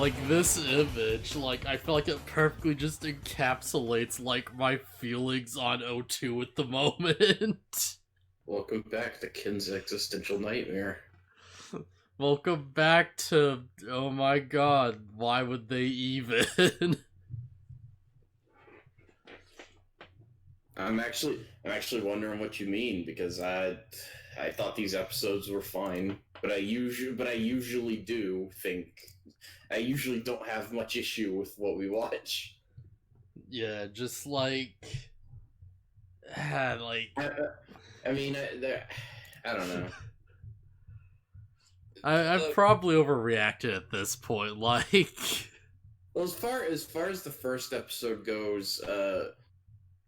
Like, this image, like, I feel like it perfectly just encapsulates, like, my feelings on O2 at the moment. Welcome back to Ken's existential nightmare. Welcome back to, oh my god, why would they even? I'm actually wondering what you mean, because I thought these episodes were fine, but I usually do think I usually don't have much issue with what we watch. Yeah, just like, like, I mean, I don't know. I've probably overreacted at this point, like, Well, as the first episode goes,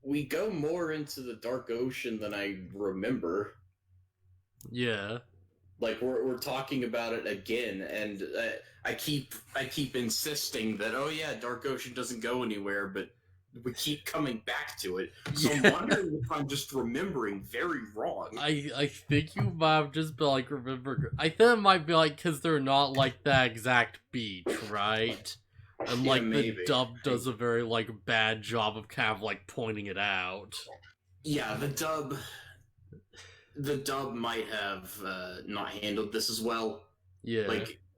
we go more into the dark ocean than I remember. yeah. Like we're talking about it again, and I keep insisting that, oh yeah, dark ocean doesn't go anywhere, but we keep coming back to it. So Yeah. I'm wondering if I'm just remembering very wrong. I think you might have just been like, remember, I think it might be like, because they're not like that exact beach, right? And Yeah, like, maybe. the dub does a very like bad job of kind of like pointing it out. Yeah, the dub might have not handled this as well. Yeah.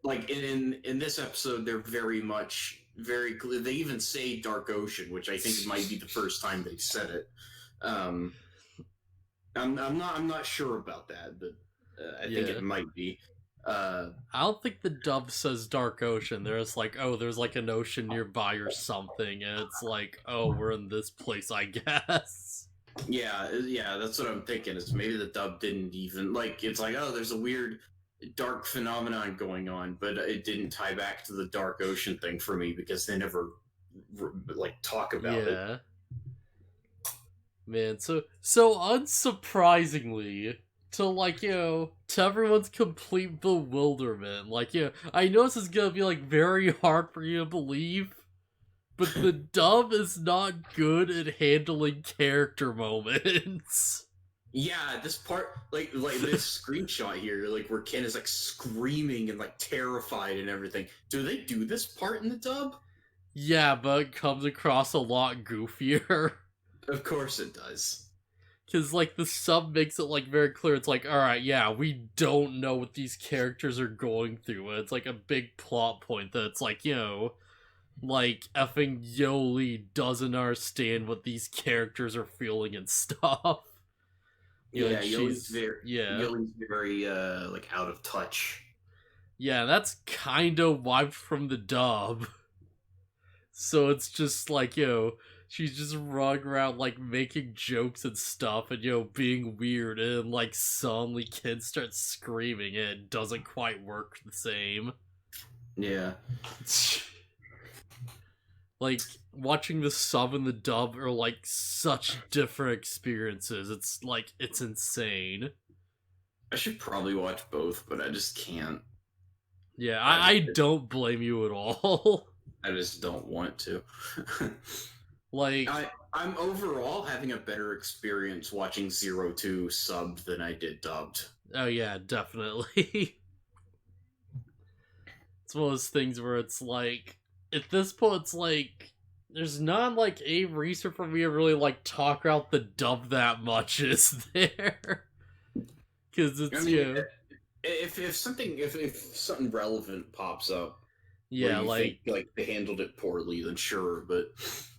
Like in this episode, they're very clear. They even say dark ocean, which I think might be the first time they've said it. I'm not sure about that, but I think it might be. I don't think the dub says dark ocean. There's like, oh, there's like an ocean nearby or something, and it's like, oh, we're in this place, I guess. Yeah, that's what I'm thinking. Is maybe the dub didn't even like. It's like, oh, there's a weird dark phenomenon going on, but it didn't tie back to the dark ocean thing for me because they never like talk about it. Yeah. Man, so unsurprisingly, to like, to everyone's complete bewilderment, like, I know this is gonna be like very hard for you to believe, but the dub is not good at handling character moments. Yeah, this part, like this screenshot here, like where Ken is like screaming and like terrified and everything. Do they do this part in the dub? Yeah, but it comes across a lot goofier. Of course it does. Because, like, the sub makes it, like, very clear. It's like, alright, yeah, we don't know what these characters are going through. And it's, like, a big plot point that it's like, like, effing Yoli doesn't understand what these characters are feeling and stuff. Yeah, Yoli's very, like, out of touch. Yeah, that's kind of wiped from the dub. So it's just like, she's just running around, like, making jokes and stuff and, being weird, and, like, suddenly kids start screaming, and it doesn't quite work the same. Yeah. Like, watching the sub and the dub are, like, such different experiences. It's, like, it's insane. I should probably watch both, but I just can't. Yeah, I don't blame you at all. I just don't want to. Like, I'm overall having a better experience watching 02 subbed than I did dubbed. Oh yeah, definitely. It's one of those things where it's like, at this point, it's like, there's not like a reason for me to really like talk about the dub that much, is there? Because it's, I mean, if something relevant pops up, yeah, like they handled it poorly, then sure, but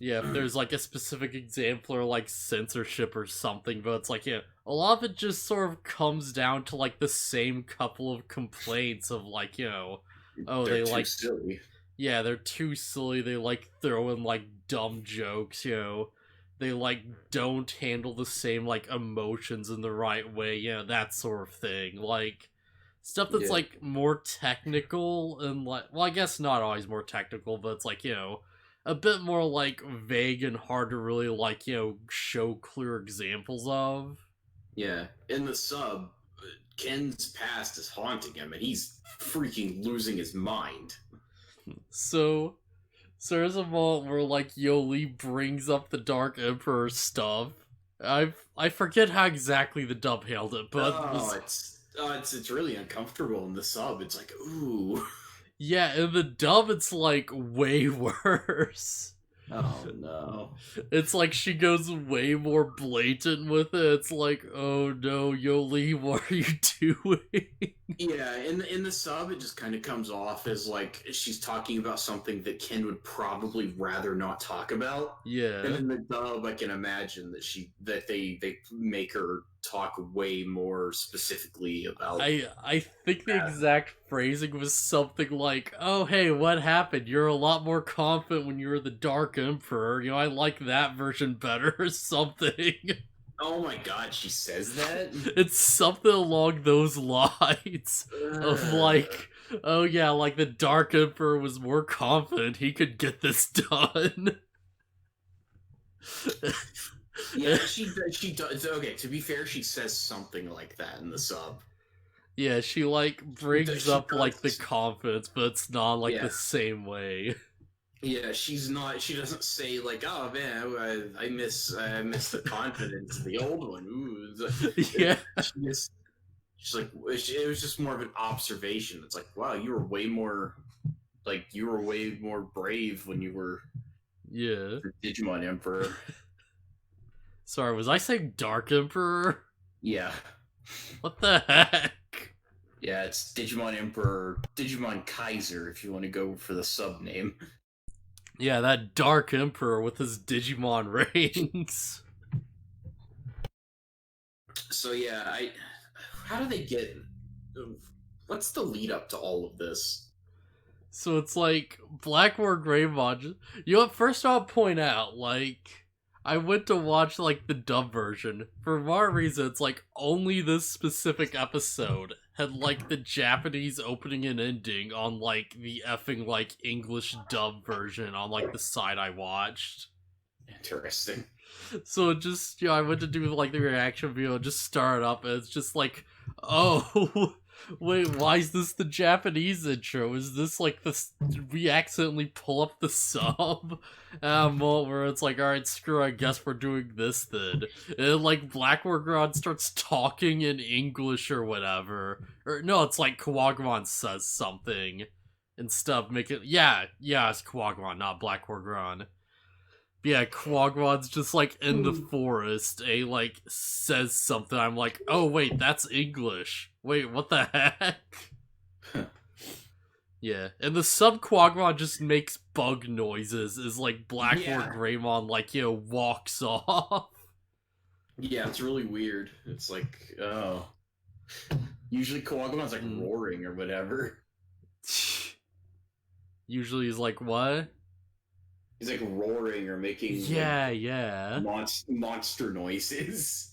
yeah, if there's like a specific example or like censorship or something, but it's like, a lot of it just sort of comes down to like the same couple of complaints of like, oh, they're they too like silly. Yeah, they're too silly. They like throw in like dumb jokes, They like don't handle the same like emotions in the right way, that sort of thing. Like stuff that's like more technical and like, well, I guess not always more technical, but it's like, a bit more like vague and hard to really like, show clear examples of. Yeah, in the sub, Ken's past is haunting him, and he's freaking losing his mind. So there's a moment where like Yoli brings up the Dark Emperor stuff. I forget how exactly the dub hailed it, but it's really uncomfortable in the sub. It's like, ooh. Yeah, in the dub, it's like way worse. Oh no. It's like she goes way more blatant with it. It's like, oh no, Yoli, what are you doing? Yeah, in the sub, it just kind of comes off as like she's talking about something that Ken would probably rather not talk about. And Yeah. in the dub, I can imagine that they make her talk way more specifically about I think the that. exact phrasing was something like, "Oh, hey, what happened? You're a lot more confident when you were the Dark Emperor. You know, I like that version better," or something. Oh my god, she says that? It's something along those lines of Ugh. like, "Oh yeah, like the Dark Emperor was more confident he could get this done." Yeah, she does. Okay, to be fair, she says something like that in the sub. Yeah, she like brings She up like the does. confidence, but it's not like Yeah. the same way. Yeah, she's not. She doesn't say like, "Oh man, I miss the confidence of the old one." Ooh, Yeah. she just, she's like, it was just more of an observation. It's like, wow, you were way more brave when you were Yeah. the Digimon Emperor. Sorry, was I saying Dark Emperor? Yeah, What the heck? yeah, it's Digimon Emperor, Digimon Kaiser, if you want to go for the sub name. Yeah, that Dark Emperor with his Digimon rings. So yeah, how do they get? What's the lead up to all of this? So it's like Blackmore Greymon. You know what? First, I'll point out, like, I went to watch like the dub version. For one reason, it's like only this specific episode had like the Japanese opening and ending on like the effing like English dub version on like the site I watched. Interesting. So it just, I went to do like the reaction video, just start up, and it's just like, oh, wait, why is this the Japanese intro? Is this like did we accidentally pull up the sub? Where it's like, alright, screw, I guess we're doing this then. And like Blackmore starts talking in English or whatever. Or no, it's like Kawagwan says something and stuff, make it, yeah, it's Kawagwan, not Blackmore. Yeah, Quagwad's just like in the forest, like says something. I'm like, oh wait, that's English. Wait, what the heck? Yeah, and the sub Quagmon just makes bug noises as like Blackmore Yeah. Greymon like walks off. Yeah, it's really weird. It's like, oh. Usually Kawagumon's like Mm. roaring or whatever. Usually he's like, what? He's like roaring or making Yeah. monster noises.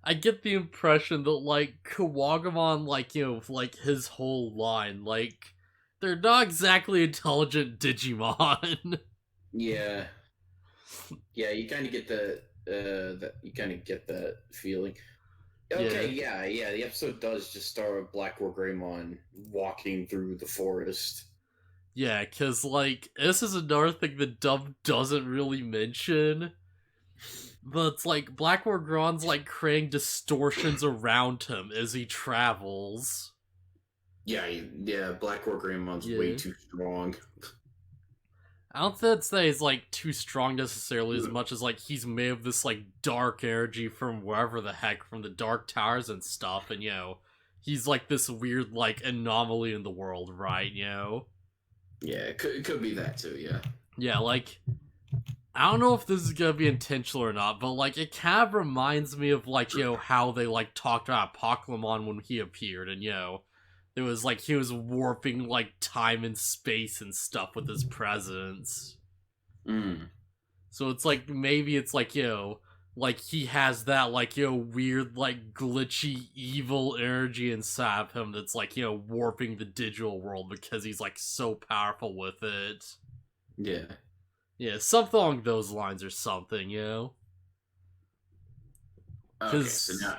I get the impression that like Kawagamon, like like his whole line, like they're not exactly intelligent Digimon. Yeah. Yeah, you kind of get you kind of get that feeling. Okay, yeah. The episode does just start with Blackmore Greymon walking through the forest. Yeah, because like this is another thing the dub doesn't really mention. But it's like Blackmore Gron's like creating distortions around him as he travels. Yeah, Blackmore Greymon's way too strong. I don't think I'd say he's like too strong necessarily as much as like he's made of this like dark energy from wherever the heck, from the dark towers and stuff, and he's like this weird like anomaly in the world, right? Yeah, it could be that too, yeah. Yeah, like I don't know if this is gonna be intentional or not, but like it kind of reminds me of like how they like talked about Pokemon when he appeared, and it was like he was warping like time and space and stuff with his presence. So it's like maybe it's like like he has that like weird like glitchy evil energy inside of him that's like warping the digital world because he's like so powerful with it. Yeah, something along those lines or something, Okay, so now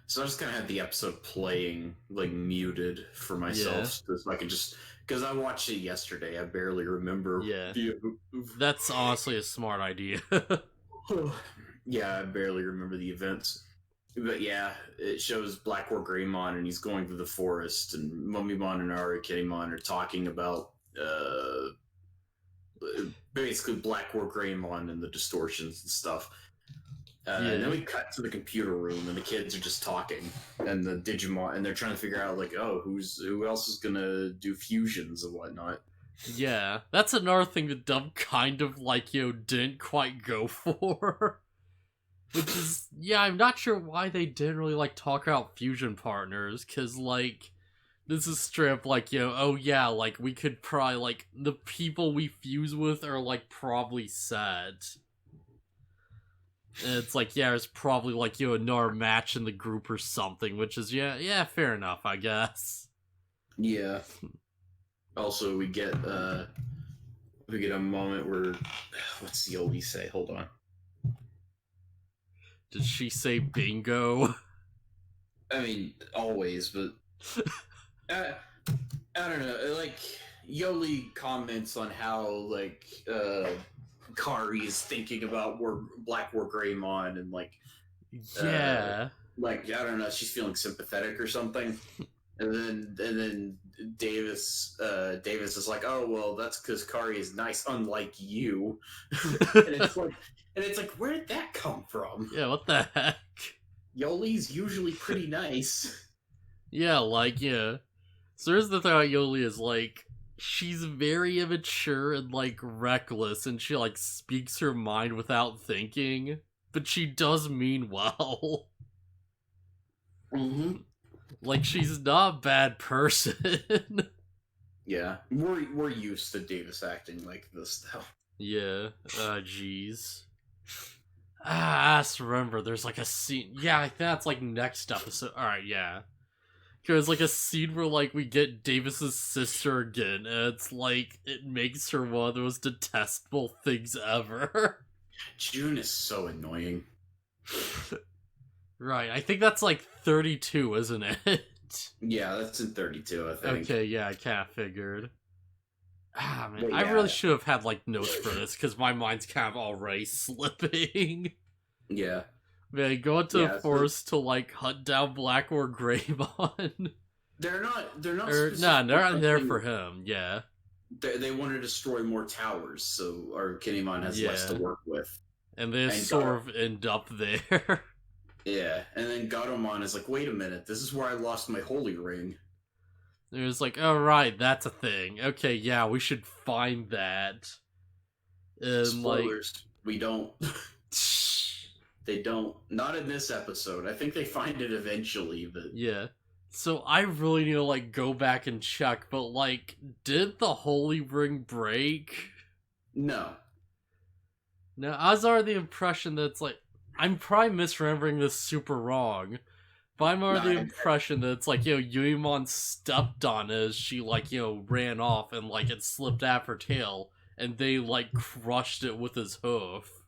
so I just kind of had the episode playing like muted for myself, so I could just, because I watched it yesterday. I barely remember. Yeah, that's honestly a smart idea. Yeah, I barely remember the events. But yeah, it shows Black War Greymon, and he's going through the forest, and Mummymon and Arikitymon are talking about basically Black War Greymon and the distortions and stuff. And then Yeah. we cut to the computer room, and the kids are just talking, and the Digimon, and they're trying to figure out like, oh, who else is gonna do fusions and whatnot. Yeah. That's another thing the dub kind of like, didn't quite go for. Which is, yeah, I'm not sure why they didn't really like talk about fusion partners, cause like this is straight up like, oh yeah, like we could probably like the people we fuse with are like probably set. And it's like, yeah, there's probably like, another match in the group or something, which is, yeah, fair enough, I guess. Yeah. Also, we get a moment where what's the oldie say? Hold on. Did she say bingo? I mean, always, but I don't know. Like Yoli comments on how like Kari is thinking about Black War Greymon, and Yeah. like I don't know, she's feeling sympathetic or something. And then Davis is like, oh well, that's because Kari is nice, unlike you. And it's like, where did that come from? Yeah, what the heck? Yoli's usually pretty nice. Yeah, like, yeah. So here's the thing about Yoli is, like, she's very immature and, like, reckless, and she, like, speaks her mind without thinking, but she does mean well. Mm-hmm. Like, she's not a bad person. Yeah, we're used to Davis acting like this though. Yeah, jeez. I just remember there's, like, a scene. Yeah, I think that's, like, next episode. Alright, yeah. There's like a scene where like we get Davis's sister again, and it's like it makes her one of the most detestable things ever. June is so annoying. Right, I think that's like 32, isn't it? Yeah, that's in 32, I think. Okay, yeah, I kinda figured. Ah, man, But I yeah. really should have had like notes for this because my mind's kind of already slipping. Yeah. Man, go into Yeah, the forest to like hunt down Black or Greymon. They're not Or, nah, specifically they're not there hunting- for him, yeah. They want to destroy more towers, so our Kinemon has less to Yeah. work with. And they And sort of end up there. Yeah, and then Gatomon is like, wait a minute, this is where I lost my holy ring. It was like, oh right, that's a thing. Okay, yeah, we should find that. And Spoilers, we don't. They don't. Not in this episode. I think they find it eventually, but yeah. So I really need to like go back and check, but like, did the holy ring break? no. Now, I was under the impression that it's like, I'm probably misremembering this super wrong, but I'm under the impression that it's like, Unimon stepped on it as she like, ran off and like it slipped out her tail, and they like crushed it with his hoof.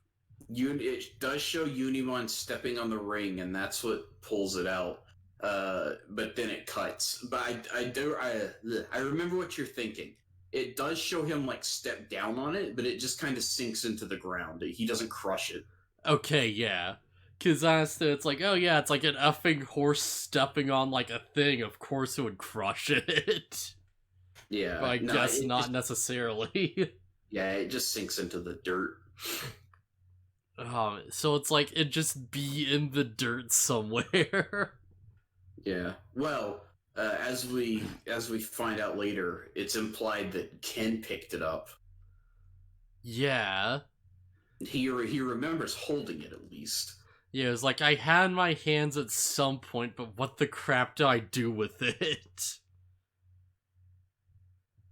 It does show Unimon stepping on the ring, and that's what pulls it out. But then it cuts. But I remember what you're thinking. It does show him like step down on it, but it just kind of sinks into the ground. He doesn't crush it. Okay, yeah. Because honestly, it's like, oh yeah, it's like an effing horse stepping on like a thing. Of course it would crush it. Yeah. But I guess not necessarily. Yeah, it just sinks into the dirt. So it's like it just be in the dirt somewhere. Yeah. Well, as we find out later, it's implied that Ken picked it up. Yeah. He remembers holding it at least. Yeah, it's like I had my hands at some point, but what the crap do I do with it?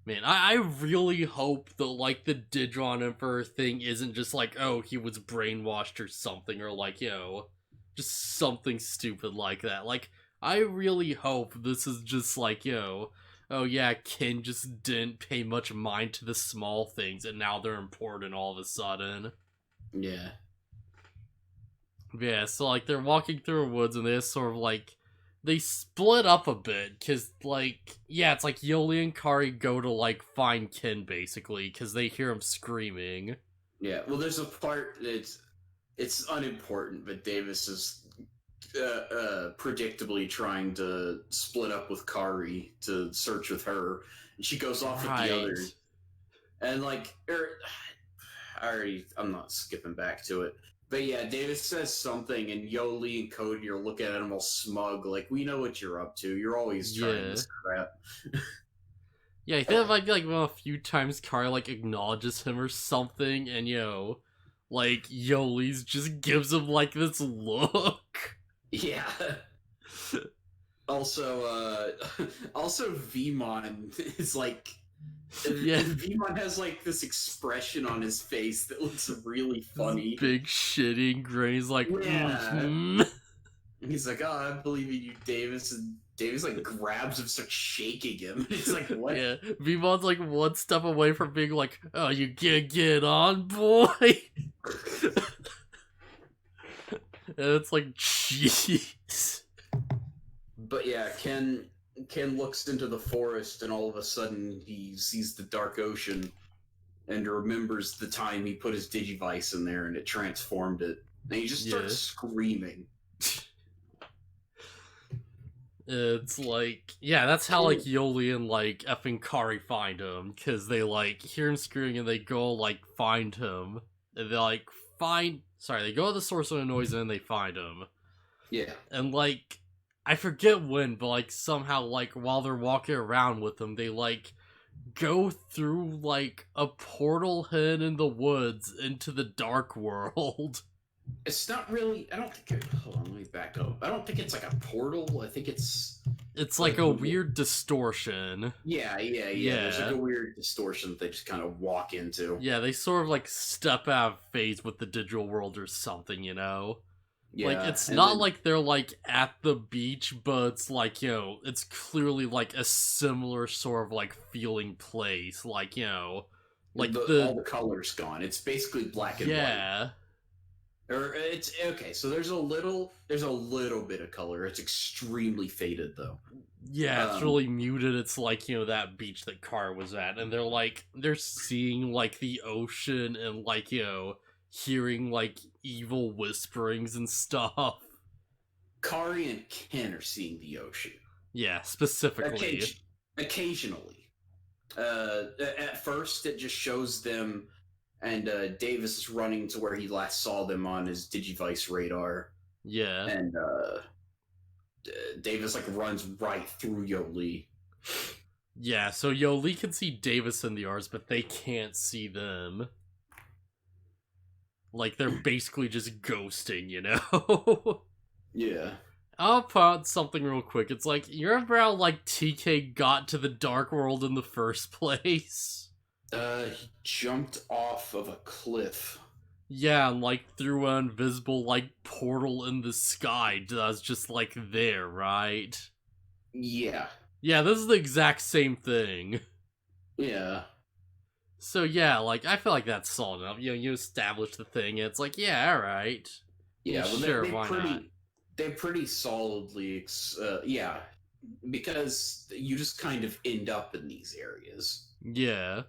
Man, I really hope that, like, the Digimon Emperor thing isn't just like, oh, he was brainwashed or something, or like, just something stupid like that. Like, I really hope this is just like, oh yeah, Ken just didn't pay much mind to the small things, and now they're important all of a sudden. Yeah. Yeah, so, like, they're walking through the woods, and they just sort of, like, they split up a bit, because, like, yeah, it's like Yoli and Kari go to, like, find Ken, basically, because they hear him screaming. Yeah, well, there's a part that's, it's unimportant, but Davis is predictably trying to split up with Kari to search with her, and she goes off with the others. And like, I'm not skipping back to it. But yeah, Davis says something, and Yoli and Cody are looking at him all smug, like, we know what you're up to. You're always trying this crap. Yeah, I think like a few times Kari like acknowledges him or something, and like Yoli's just gives him like this look. Yeah. Also, Vmon is like, Vmon has like this expression on his face that looks really funny. This big shitting grin. He's like, yeah. He's like, oh, I believe in you, Davis. And Davis like grabs him, starts shaking him. It's like, what? Yeah, Vmon's like one step away from being like, oh, you can't get on, boy. And it's like, jeez. But yeah, Ken looks into the forest, and all of a sudden he sees the dark ocean and remembers the time he put his Digivice in there and it transformed it. And he just starts screaming. It's like, yeah, that's how like Yoli and like effing Kari find him, because they like hear him screaming and they go like find him. And they like they go to the source of the noise and then they find him. Yeah. And like, I forget when, but like somehow like while they're walking around with him, they like go through like a portal hidden in the woods into the dark world. It's not really, I don't think hold on, let me back up. I don't think it's like a portal. I think it's like a weird distortion. Yeah. There's like a weird distortion that they just kind of walk into. Yeah, they sort of like step out of phase with the digital world or something, Yeah. Like, it's not like they're like at the beach, but it's like, it's clearly like a similar sort of like feeling place. Like, like all the color's gone. It's basically black and white. Yeah. Or it's okay, so there's a little bit of color. It's extremely faded though. Yeah, it's really muted. It's like, that beach that Car was at, and they're seeing like the ocean and like, hearing like evil whisperings and stuff. Kari and Ken are seeing the ocean. Yeah, specifically. Occasionally. At first it just shows them, and Davis is running to where he last saw them on his Digivice radar. Yeah. And Davis like runs right through Yoli. Yeah, so Yoli can see Davis in the R's, but they can't see them. Like, they're basically just ghosting, Yeah. I'll put out something real quick. It's like, you remember how, like, TK got to the Dark World in the first place? He jumped off of a cliff. Yeah, and, like, through an invisible, like, portal in the sky that's just, like, there, right? Yeah. Yeah, this is the exact same thing. Yeah. So yeah, like, I feel like that's solid enough. You establish the thing, and it's like, yeah, alright. Yeah, well, sure, why not? They pretty solidly, yeah, because you just kind of end up in these areas. Yeah.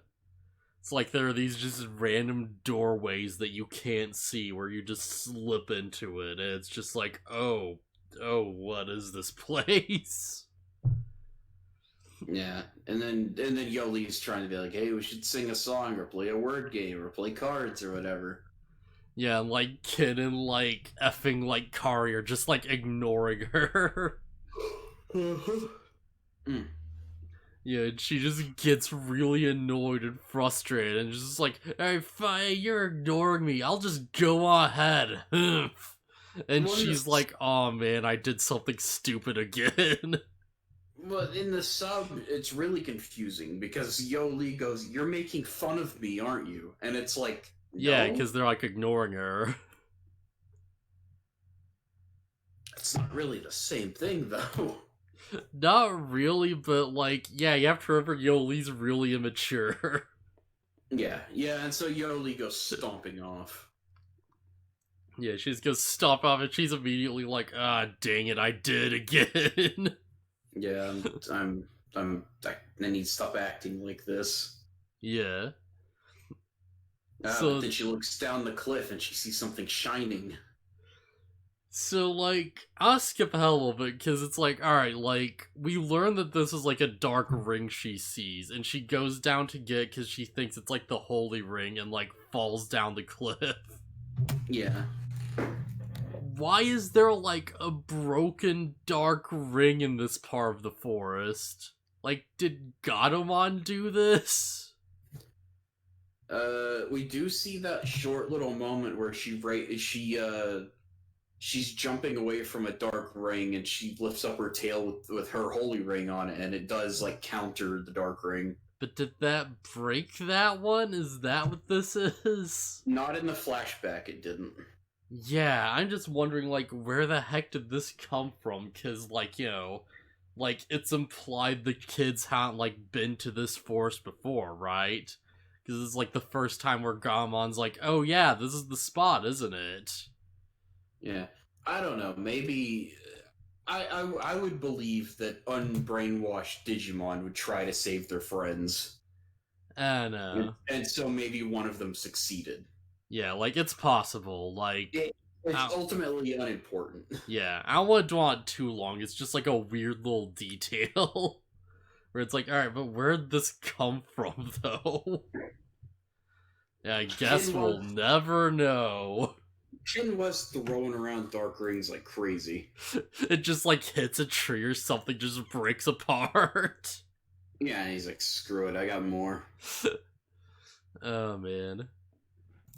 It's like there are these just random doorways that you can't see where you just slip into it, and it's just like, oh, what is this place? Yeah, and then Yoli's trying to be like, hey, we should sing a song or play a word game or play cards or whatever. Yeah, and like Kid and like effing like Kari are just like ignoring her. Yeah, and she just gets really annoyed and frustrated and just like, hey, fine, you're ignoring me. I'll just go ahead. And she's like, oh man, I did something stupid again. But in the sub, it's really confusing because Yoli goes, you're making fun of me, aren't you? And it's like, no? Yeah, because they're like ignoring her. It's not really the same thing, though. Not really, but like, yeah, you have to remember Yoli's really immature. Yeah, and so Yoli goes stomping off. Yeah, she just goes stomp off and she's immediately like, ah, dang it, I did again. Yeah, I need to stop acting like this. Yeah. But then she looks down the cliff and she sees something shining. So, like, I'll skip ahead a little bit because it's like, alright, like, we learn that this is like a dark ring she sees, and she goes down to get it because she thinks it's like the holy ring and, like, falls down the cliff. Yeah. Why is there, like, a broken dark ring in this part of the forest? Like, did Gatomon do this? We do see that short little moment where she's jumping away from a dark ring and she lifts up her tail with her holy ring on it, and it does like counter the dark ring. But did that break that one? Is that what this is? Not in the flashback, it didn't. Yeah, I'm just wondering, like, where the heck did this come from? Because, like, you know, like, it's implied the kids haven't, like, been to this forest before, right? Because it's, like, the first time where Gamamon's like, oh yeah, this is the spot, isn't it? Yeah. I don't know. Maybe I would believe that unbrainwashed Digimon would try to save their friends. I know. And so maybe one of them succeeded. Yeah, like, it's possible, like... It's ultimately unimportant. Yeah, I don't want to dwell on it too long, it's just, like, a weird little detail. Where it's like, alright, but where'd this come from, though? Yeah, I guess we'll never know. Shin was throwing around dark rings like crazy. It just, like, hits a tree or something, just breaks apart. Yeah, and he's like, screw it, I got more. Oh, man.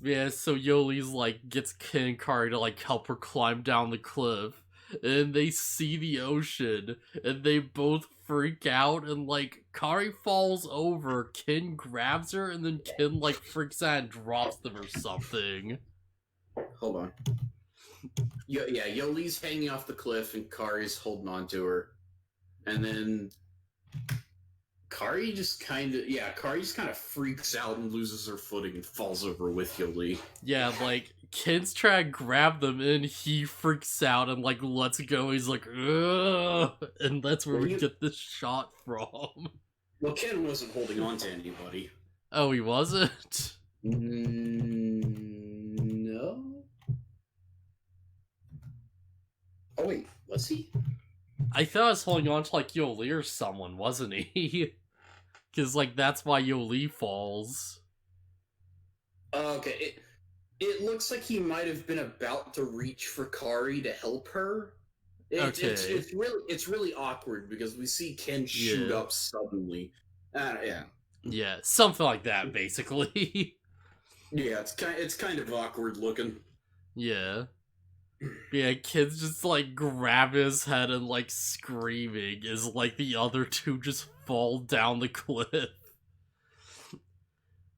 Yeah, so Yoli's, like, gets Ken and Kari to, like, help her climb down the cliff. And they see the ocean, and they both freak out, and, like, Kari falls over, Ken grabs her, and then Ken, like, freaks out and drops them or something. Hold on. Yeah, Yoli's hanging off the cliff, and Kari's holding on to her. And then Kari just kind of freaks out and loses her footing and falls over with Yoli. Yeah, like, Ken's trying to grab them, and he freaks out and, like, lets go. He's like, ugh! And that's where we get this shot from. Well, Ken wasn't holding on to anybody. Oh, he wasn't? No? Oh, wait, was he? I thought I was holding on to, like, Yoli or someone, wasn't he? Because, like, that's why Yoli falls. Okay, it looks like he might have been about to reach for Kari to help her. It's really awkward because we see Ken shoot up suddenly. Yeah. Yeah, something like that, basically. Yeah, it's kind of awkward looking. Yeah. Yeah, Ken's just, like, grabbing his head and, like, screaming as, like, the other two just fall down the cliff.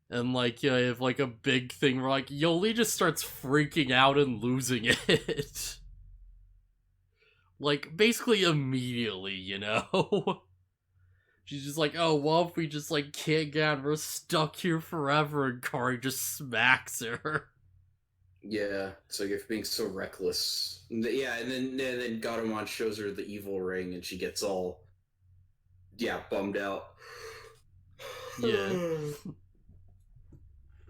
And, like, you have, like, a big thing where, like, Yoli just starts freaking out and losing it. Like, basically immediately, you know? She's just like, oh, well, if we just, like, can't get out, we're stuck here forever, and Kari just smacks her. Yeah, so you're being so reckless. Yeah, and then Gatomon shows her the evil ring, and she gets all, bummed out. Yeah.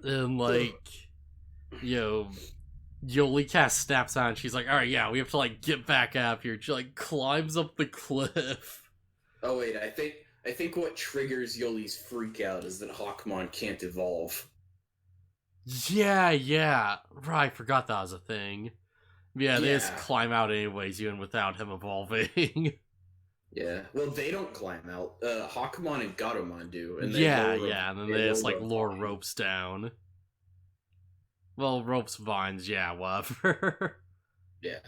And, like, you know, Yoli kind of snaps out, and she's like, alright, yeah, we have to, like, get back up here. She, like, climbs up the cliff. Oh, wait, I think what triggers Yoli's freak out is that Hawkmon can't evolve. Yeah. Right, I forgot that was a thing. Yeah, they just climb out anyways, even without him evolving. Yeah, well, they don't climb out. Hawkmon and Gatomon do. And and then they just, like, lure ropes down. Well, ropes, vines, yeah, whatever. Yeah.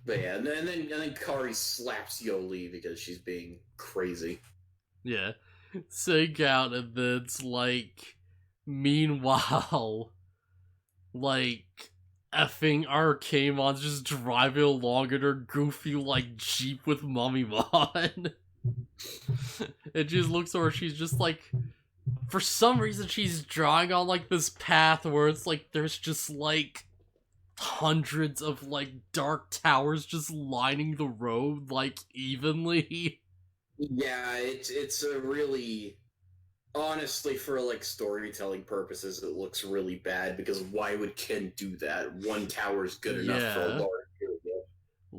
But yeah, and then Kari slaps Yoli because she's being crazy. Yeah. Sink out, and then it's like... Meanwhile, like, effing Arcamon's just driving along in her goofy, like, Jeep with Mummymon. It just looks over, she's just like, for some reason she's drawing on, like, this path where it's like, there's just, like, hundreds of, like, dark towers just lining the road, like, evenly. Yeah, it's a really... Honestly, for, like, storytelling purposes, it looks really bad, because why would Ken do that? One tower's good enough for a large area.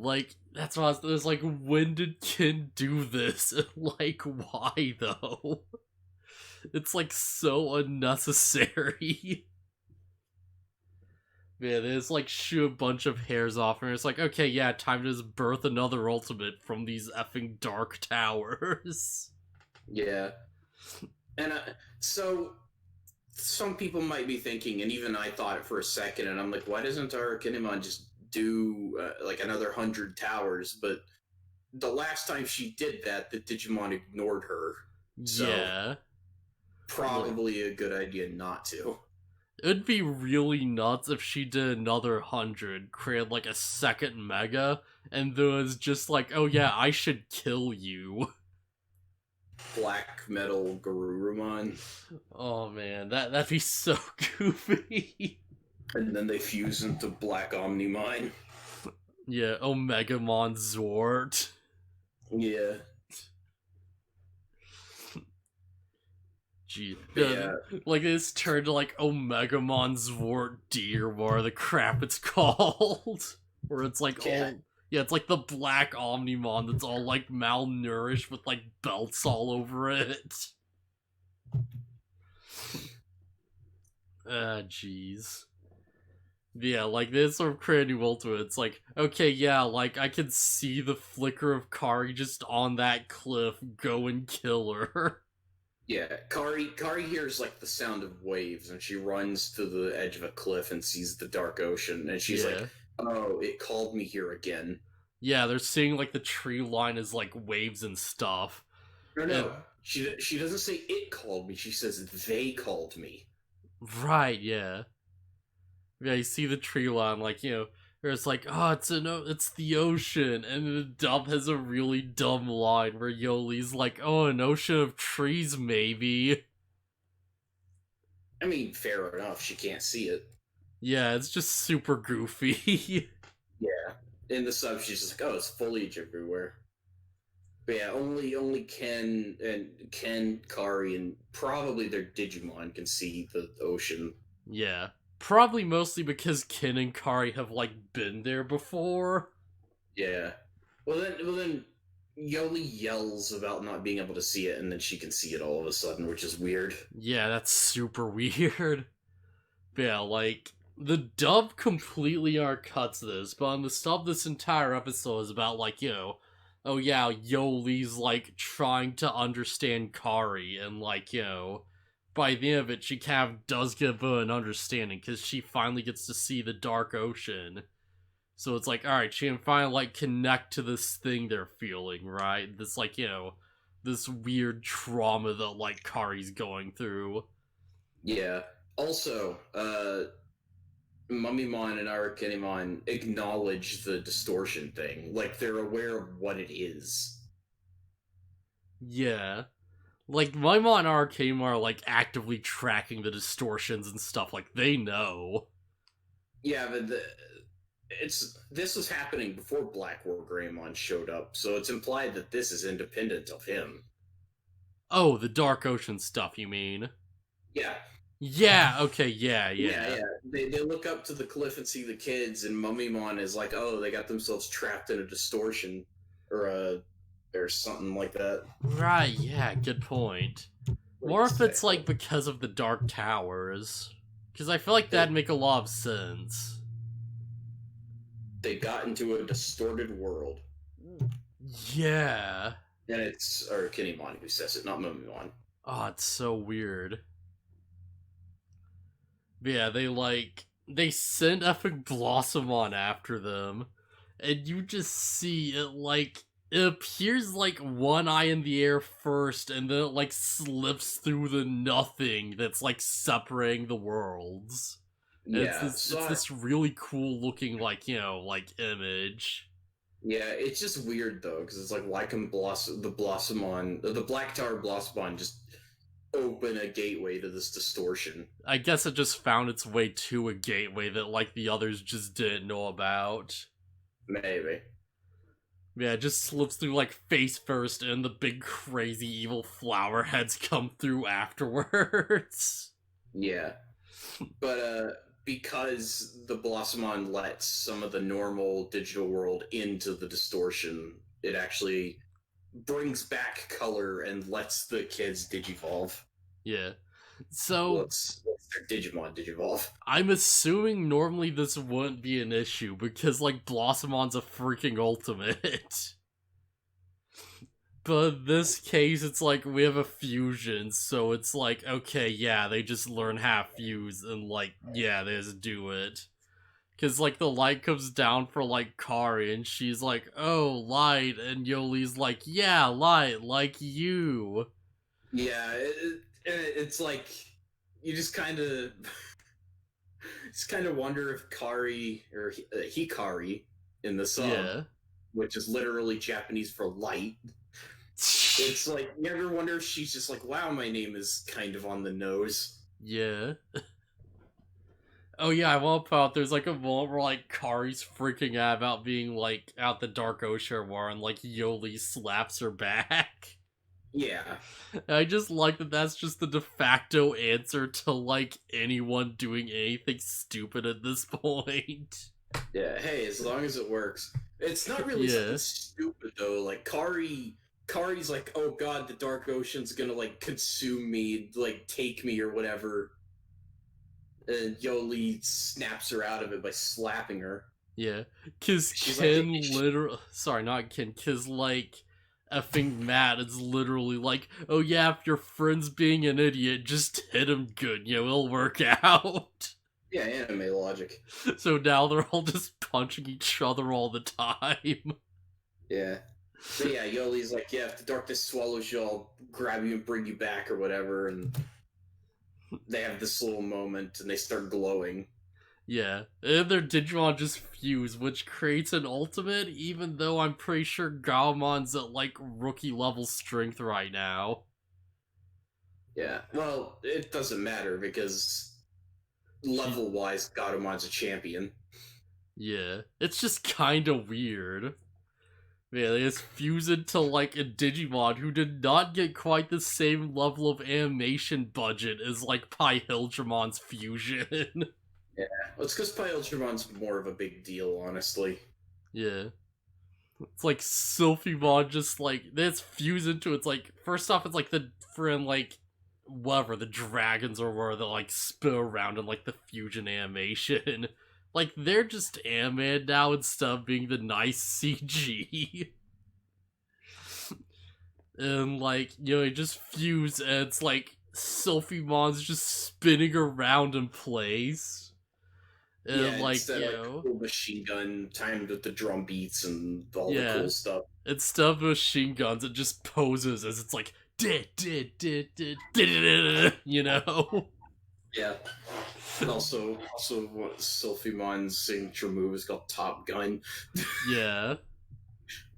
Like, that's what I was like, when did Kin do this? And, like, why, though? It's, like, so unnecessary. Man, they just, like, shoot a bunch of hairs off, and it's like, okay, yeah, time to just birth another ultimate from these effing dark towers. Yeah. And so some people might be thinking, and even I thought it for a second, and I'm like, why doesn't our Kinemon just do like another 100 towers? But the last time she did that, the Digimon ignored her. So Yeah. probably a good idea not to. It'd be really nuts if she did another 100, create like a second Mega, and there was just like, oh yeah, I should kill you. Black Metal Garurumon. Oh man, that'd be so goofy. And then they fuse into Black Omnimon. Yeah, Omegamon Zort. Yeah. Gee, Yeah. like it's turned to like Omegamon Zwart Deer, whatever the crap it's called. Where it's like all, yeah, it's like the black Omnimon that's all like malnourished with like belts all over it. Jeez. Yeah, like this sort of creating ultimate. It's like, okay, yeah, like I can see the flicker of Kari just on that cliff. Go and kill her. Yeah, Kari hears like the sound of waves, and she runs to the edge of a cliff and sees the dark ocean, and she's like, "Oh, it called me here again." Yeah, they're seeing like the tree line is like waves and stuff. No, she doesn't say it called me. She says they called me. Right? Yeah. Yeah, you see the tree line, like where it's like, oh, it's the ocean, and the dub has a really dumb line where Yoli's like, oh, an ocean of trees, maybe. I mean, fair enough. She can't see it. Yeah, it's just super goofy. Yeah, in the sub, she's just like, oh, it's foliage everywhere. But yeah, only Ken, Kari, and probably their Digimon can see the ocean. Yeah. Probably mostly because Ken and Kari have, like, been there before. Yeah. Well then, Yoli yells about not being able to see it, and then she can see it all of a sudden, which is weird. Yeah, that's super weird. But yeah, like, the dub completely undercuts this, but on the sub, this entire episode is about, like, oh yeah, Yoli's, like, trying to understand Kari, and, like, by the end of it, she kind of does give her an understanding, because she finally gets to see the dark ocean. So it's like, alright, she can finally, like, connect to this thing they're feeling, right? This, like, this weird trauma that, like, Kari's going through. Yeah. Also, Mummymon and Arakinimon acknowledge the distortion thing. Like, they're aware of what it is. Yeah. Like, Mummymon and Arakinimon are, like, actively tracking the distortions and stuff. Like, they know. Yeah, but this was happening before Black War Greymon showed up, so it's implied that this is independent of him. Oh, the Dark Ocean stuff, you mean? Yeah. Yeah, okay, yeah. They look up to the cliff and see the kids, and Mummymon is like, oh, they got themselves trapped in a distortion, or something like that. Right, yeah, good point. Or if it's, like, because of the Dark Towers. Because I feel like that'd make a lot of sense. They got into a distorted world. Yeah. And it's Kinemon who says it, not Mummymon. Oh, it's so weird. But yeah, they send effing Blossomon after them, and you just see it, like, it appears like one eye in the air first, and then it, like, slips through the nothing that's, like, separating the worlds. Yeah, it's this really cool looking, like, like, image. Yeah, it's just weird, though, because it's like, why can the Black Tower Blossomon just open a gateway to this distortion? I guess it just found its way to a gateway that, like, the others just didn't know about. Maybe. Yeah, it just slips through, like, face first, and the big crazy evil flower heads come through afterwards. Yeah. But because the Blossomon lets some of the normal digital world into the distortion, it actually brings back color and lets the kids digivolve. Yeah. So Let's their Digimon digivolve. I'm assuming normally this wouldn't be an issue because like Blossomon's a freaking ultimate. But in this case, it's like we have a fusion, so it's like, okay, yeah, they just learn half fuse and like, yeah, they just do it. Cause like the light comes down for like Kari and she's like, oh, light, and Yoli's like, yeah, light, like you. Yeah, it's like you just kind of wonder if Kari or Hikari in the song, Yeah. which is literally Japanese for light. It's like you ever wonder if she's just like, wow, my name is kind of on the nose. Yeah. Oh yeah, I want to point out there's like a moment where like Kari's freaking out about being like out the Dark Ocean War and like Yoli slaps her back. Yeah. And I just like that that's just the de facto answer to like anyone doing anything stupid at this point. Yeah, hey, as long as it works. It's not really something stupid though. Like Kari's like, oh god, the Dark Ocean's gonna like consume me, like take me or whatever. And Yoli snaps her out of it by slapping her. Yeah, cause She's Ken like, literally, sorry, not Ken, cause like effing Matt is literally like, oh yeah, if your friend's being an idiot, just hit him good, it'll work out. yeah, anime logic. So now they're all just punching each other all the time. Yeah. But yeah, Yoli's like, yeah, if the darkness swallows you, I'll grab you and bring you back or whatever, and they have this little moment and they start glowing. Yeah, and their Digimon just fuse, which creates an ultimate, even though I'm pretty sure Gaumon's at like rookie level strength right now. Yeah, well, it doesn't matter because level-wise, Garumon's a champion. Yeah, it's just kinda weird. Yeah, they just fuse into like a Digimon who did not get quite the same level of animation budget as like Pyhildramon's fusion. Yeah, well, it's because Pyhildramon's more of a big deal, honestly. Yeah. It's like Sylphimon just like, they just fuse into it's like, first off, it's like the friend like, whatever, the dragons or where they like spin around in like the fusion animation. Like, they're just animated now instead of being the nice CG. And, like, it just fuse, and it's like, Sylphimon's just spinning around in place. And, Yeah, like, instead of cool machine gun timed with the drum beats and all the cool stuff. Instead of machine guns, it just poses as it's like, Yeah. And also what Sylphimon's signature move is called Top Gun. Yeah.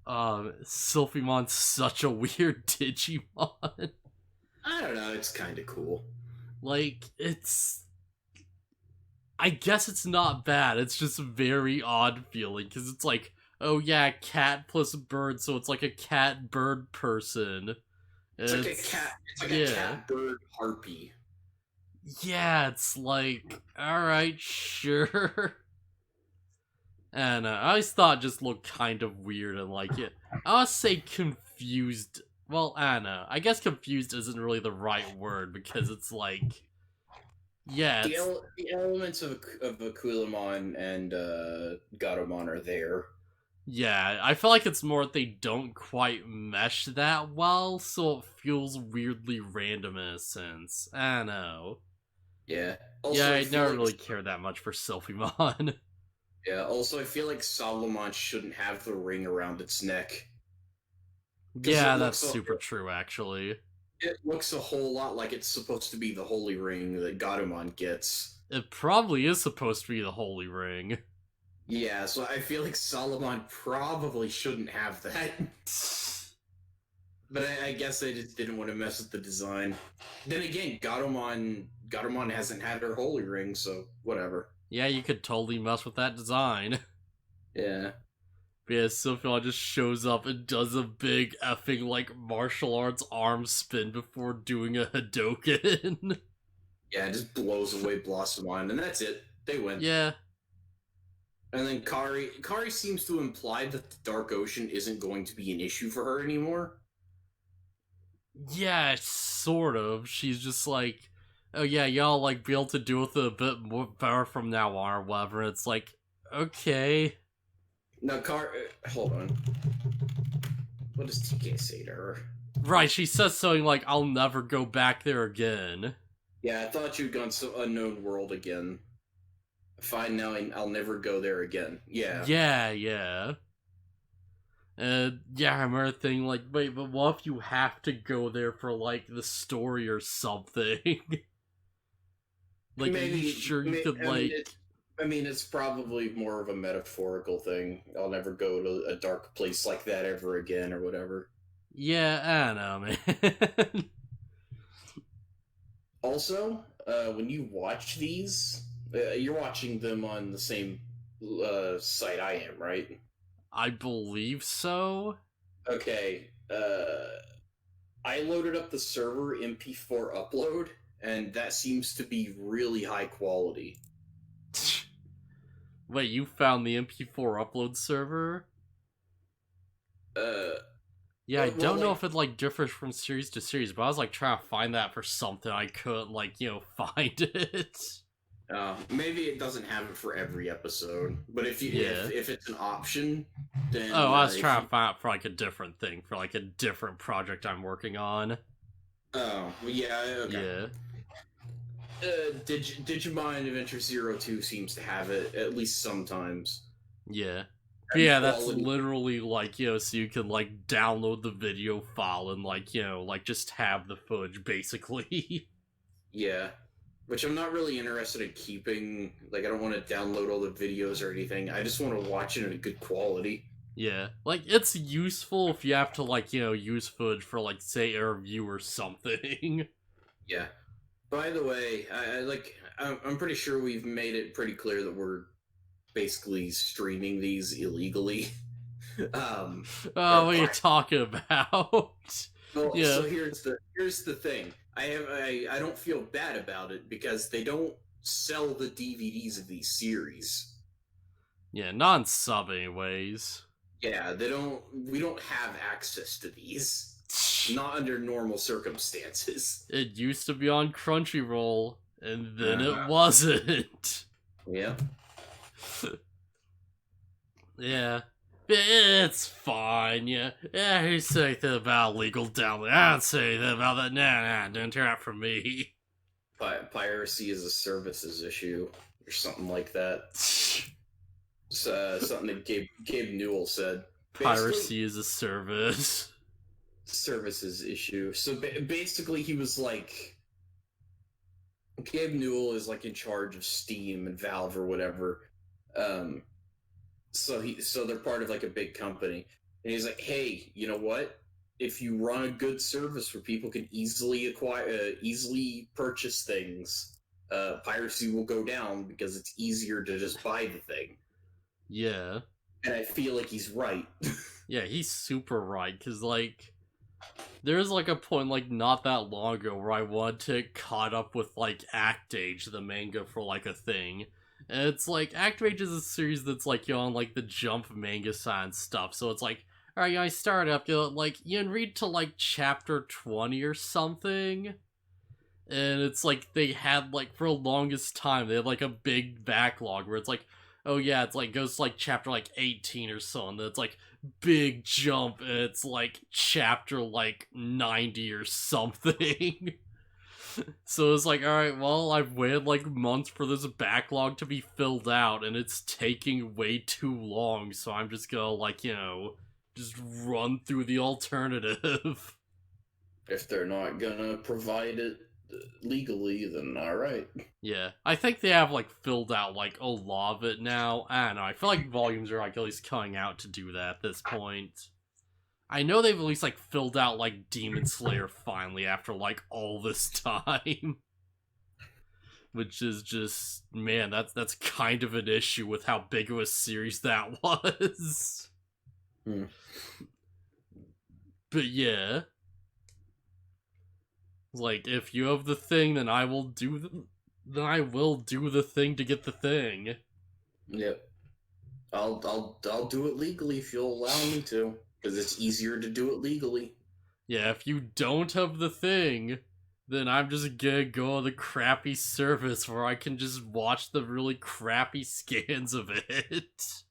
Sylphimon's such a weird Digimon. I don't know, it's kind of cool. Like, I guess it's not bad, it's just very odd feeling, because it's like, oh yeah, cat plus bird, so it's like a cat-bird person. It's like a cat bird harpy. Yeah, it's like, alright, sure. And I always thought it just looked kind of weird and like it. I would say confused. Well, I don't know. I guess confused isn't really the right word because it's like, yeah. The elements of Akulamon and Gatomon are there. Yeah, I feel like it's more that they don't quite mesh that well, so it feels weirdly random in a sense. I don't know. Yeah. Also, yeah, I never really cared that much for Sylphimon. Yeah, also I feel like Solomon shouldn't have the ring around its neck. Yeah, that's super true, actually. It looks a whole lot like it's supposed to be the holy ring that Gatomon gets. It probably is supposed to be the holy ring. Yeah, so I feel like Solomon probably shouldn't have that. But I guess they just didn't want to mess with the design. Then again, Gatomon hasn't had her holy ring, so whatever. Yeah, you could totally mess with that design. Yeah. But yeah, Sylphion just shows up and does a big effing, like, martial arts arm spin before doing a Hadoken. Yeah, it just blows away Blossomon, and that's it. They win. Yeah. And then Kari seems to imply that the Dark Ocean isn't going to be an issue for her anymore. Yeah, sort of. She's just like, oh yeah, y'all like be able to deal with it a bit more better from now on or whatever. It's like, okay. Now, hold on. What does TK say to her? Right, she says something like, I'll never go back there again. Yeah, I thought you'd gone to unknown world again. Fine, now I'll never go there again. Yeah. Yeah. Yeah, I remember thinking, like, wait, but what if you have to go there for, like, the story or something? Like, maybe, are you sure you could, it's probably more of a metaphorical thing. I'll never go to a dark place like that ever again, or whatever. Yeah, I know, man. Also, when you watch these, you're watching them on the same site I am, right? I believe so. Okay. I loaded up the server MP4 upload, and that seems to be really high quality. Wait, you found the MP4 upload server? Yeah, I don't know if it, like, differs from series to series, but I was, like, trying to find that for something. I couldn't, like, find it. Maybe it doesn't have it for every episode, but if it's an option, then... Oh, I was trying to find it for, like, a different thing, for, like, a different project I'm working on. Oh, yeah, okay. Yeah. Digimon Adventure 02 seems to have it, at least sometimes. Yeah. Yeah, that's literally, like, so you can, like, download the video file and, like, like, just have the footage, basically. Yeah. Which I'm not really interested in keeping. Like, I don't want to download all the videos or anything. I just want to watch it in a good quality. Yeah. Like, it's useful if you have to, like, use footage for, like, say, a review or something. Yeah. By the way, I'm pretty sure we've made it pretty clear that we're basically streaming these illegally. What are you talking about? Well, yeah. So here's the thing. I don't feel bad about it because they don't sell the DVDs of these series. Yeah, non-sub anyways. Yeah, we don't have access to these. Not under normal circumstances. It used to be on Crunchyroll, and then it wasn't. Yeah. Yeah. It's fine, yeah. Yeah, who's saying anything about legal download? I don't say anything about that. Nah, don't hear that from me. Piracy is a services issue, or something like that. Something that Gabe Newell said. Piracy is a service. Services issue. So basically, he was like, Gabe Newell is like in charge of Steam and Valve or whatever. So they're part of like a big company, and he's like, hey, you know what? If you run a good service where people can easily purchase things, piracy will go down because it's easier to just buy the thing. Yeah. And I feel like he's right. Yeah, he's super right, because, like, there's, like, a point, like, not that long ago where I wanted to get caught up with, like, Act Age, the manga, for, like, a thing. And it's, like, Act Age is a series that's, like, on, like, the Jump manga side and stuff, so it's, like, alright, I start up, like, you can read to, like, chapter 20 or something, and it's, like, they had, like, for the longest time, they had, like, a big backlog where it's, like, oh yeah, it's, like, goes to, like, chapter, like, 18 or so, and then it's, like, big jump, and it's, like, chapter, like, 90 or something. So it's like, alright, well, I've waited, like, months for this backlog to be filled out, and it's taking way too long, so I'm just gonna, like, just run through the alternative. If they're not gonna provide it legally, then alright. Yeah, I think they have, like, filled out, like, a lot of it now. I don't know, I feel like volumes are, like, at least coming out to do that at this point. I know they've at least, like, filled out, like, Demon Slayer finally after, like, all this time. Which is just, man, that's kind of an issue with how big of a series that was. But yeah. Like, if you have the thing, then I will do then I will do the thing to get the thing. Yep. I'll do it legally if you'll allow me to, because it's easier to do it legally. Yeah, if you don't have the thing, then I'm just gonna go on the crappy service where I can just watch the really crappy scans of it.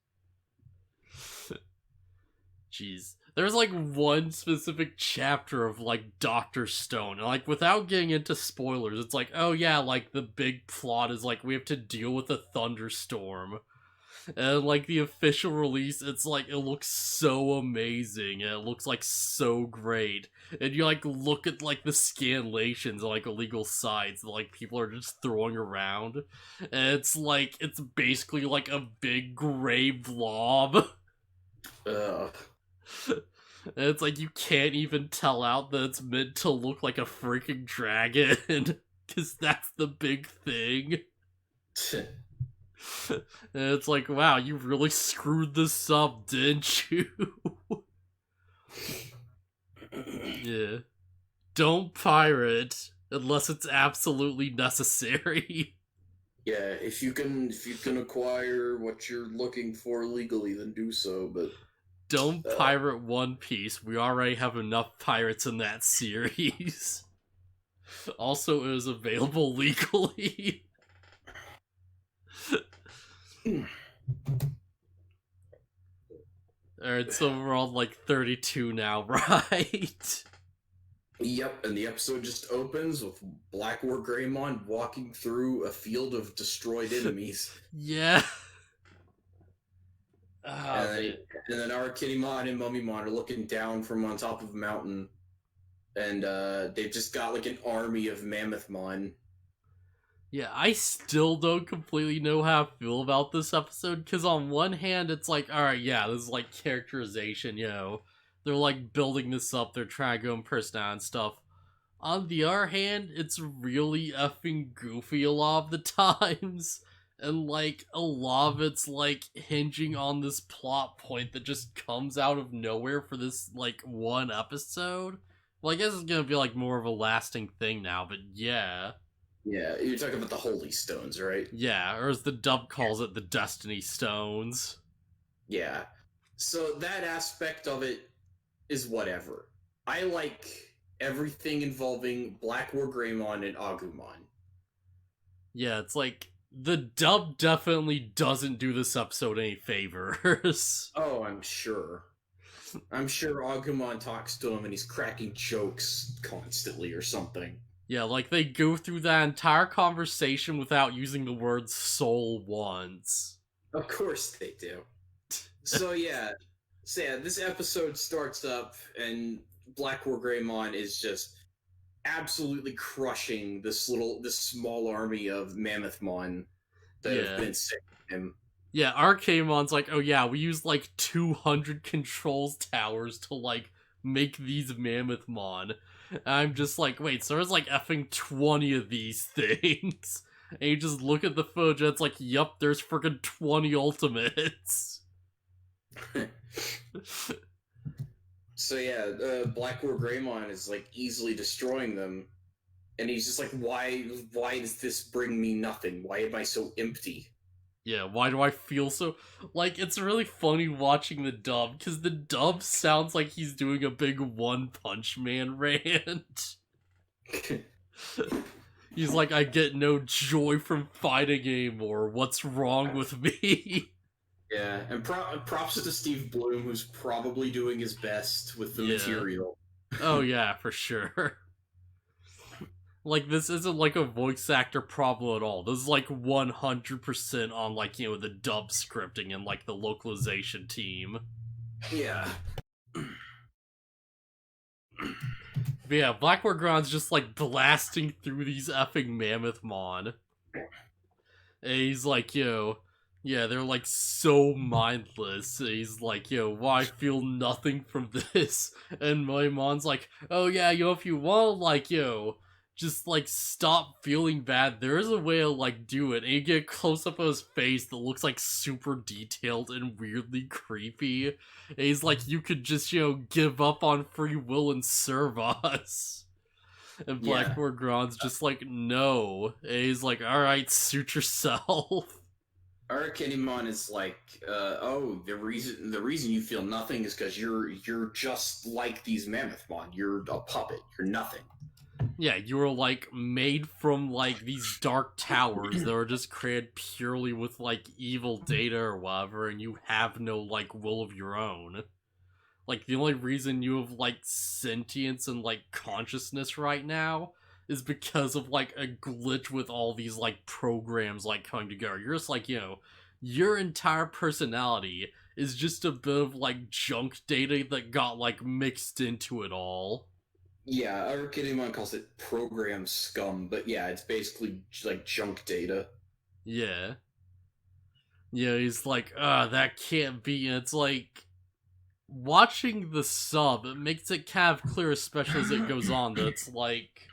Jeez. There's like one specific chapter of like Dr. Stone, and like without getting into spoilers, it's like, oh yeah, like the big plot is like we have to deal with a thunderstorm. And like the official release, it's like it looks so amazing and it looks like so great. And you like look at like the scanlations on like illegal sites that like people are just throwing around. And it's like it's basically like a big gray blob. Ugh. And it's like you can't even tell out that it's meant to look like a freaking dragon. Cause that's the big thing. And it's like, wow, you really screwed this up, didn't you? Yeah. Don't pirate unless it's absolutely necessary. Yeah, if you can acquire what you're looking for legally, then do so. But Don't pirate One Piece. We already have enough pirates in that series. Also, it is available legally. Alright, so we're on like 32 now, right? Yep, and the episode just opens with Black War Greymon walking through a field of destroyed enemies. Yeah. And then Arakitty-mon and Mummymon are looking down from on top of a mountain, and they've just got like an army of Mammothmon. Yeah, I still don't completely know how I feel about this episode, because on one hand, it's like, alright, yeah, this is like characterization, you know. They're like building this up, they're trying to go in persona and stuff. On the other hand, it's really effing goofy a lot of the times. And like, a lot of it's like hinging on this plot point that just comes out of nowhere for this like one episode. Well, I guess it's gonna be like more of a lasting thing now, but yeah. Yeah, you're talking about the Holy Stones, right? Yeah, or as the dub calls it, the Destiny Stones. Yeah. So that aspect of it is whatever. I like everything involving Black War Greymon and Agumon. Yeah, it's like, the dub definitely doesn't do this episode any favors. Oh, I'm sure. I'm sure Agumon talks to him and he's cracking jokes constantly or something. Yeah, like they go through that entire conversation without using the word soul once. Of course they do. So yeah, this episode starts up and Black War Greymon is just absolutely crushing this small army of Mammothmon that have been sick of him. Yeah, Arcamon's like, oh yeah, we used like 200 controls towers to like make these Mammothmon. And I'm just like, wait, so there's like effing 20 of these things. And you just look at the footage and it's like, yup, there's freaking 20 ultimates. So yeah, Black War Greymon is like easily destroying them. And he's just like, why does this bring me nothing? Why am I so empty? Yeah, why do I feel so... Like, it's really funny watching the dub, because the dub sounds like he's doing a big One Punch Man rant. He's like, I get no joy from fighting anymore. What's wrong with me? Yeah, and props to Steve Bloom, who's probably doing his best with the material. Oh yeah, for sure. Like, this isn't like a voice actor problem at all. This is like 100% on like, you know, the dub scripting and like the localization team. Yeah. But yeah, Black War Greym's just like blasting through these effing Mammothmon. And he's like, yo, yeah, they're like so mindless. And he's like, yo, well, I feel nothing from this. And my mom's like, oh yeah, yo, if you want, like, yo, just like stop feeling bad, there is a way to like do it. And you get a close up of his face that looks like super detailed and weirdly creepy. And he's like, you could just, you know, give up on free will and serve us. And Yeah. Blackboard Gron's just like, no. And he's like, alright, suit yourself. Arakennimon is like, oh, the reason you feel nothing is because you're just like these Mammothmon. You're a puppet. You're nothing. Yeah, you were like made from like these dark towers that were just created purely with like evil data or whatever, and you have no like will of your own. Like the only reason you have like sentience and like consciousness right now is because of like a glitch with all these like programs like coming together. You're just like, your entire personality is just a bit of like junk data that got like mixed into it all. Yeah, Arakennimon calls it program scum, but yeah, it's basically like junk data. Yeah. Yeah, he's like, that can't be. And it's like, watching the sub, it makes it kind of clear, especially as it goes on, that it's like,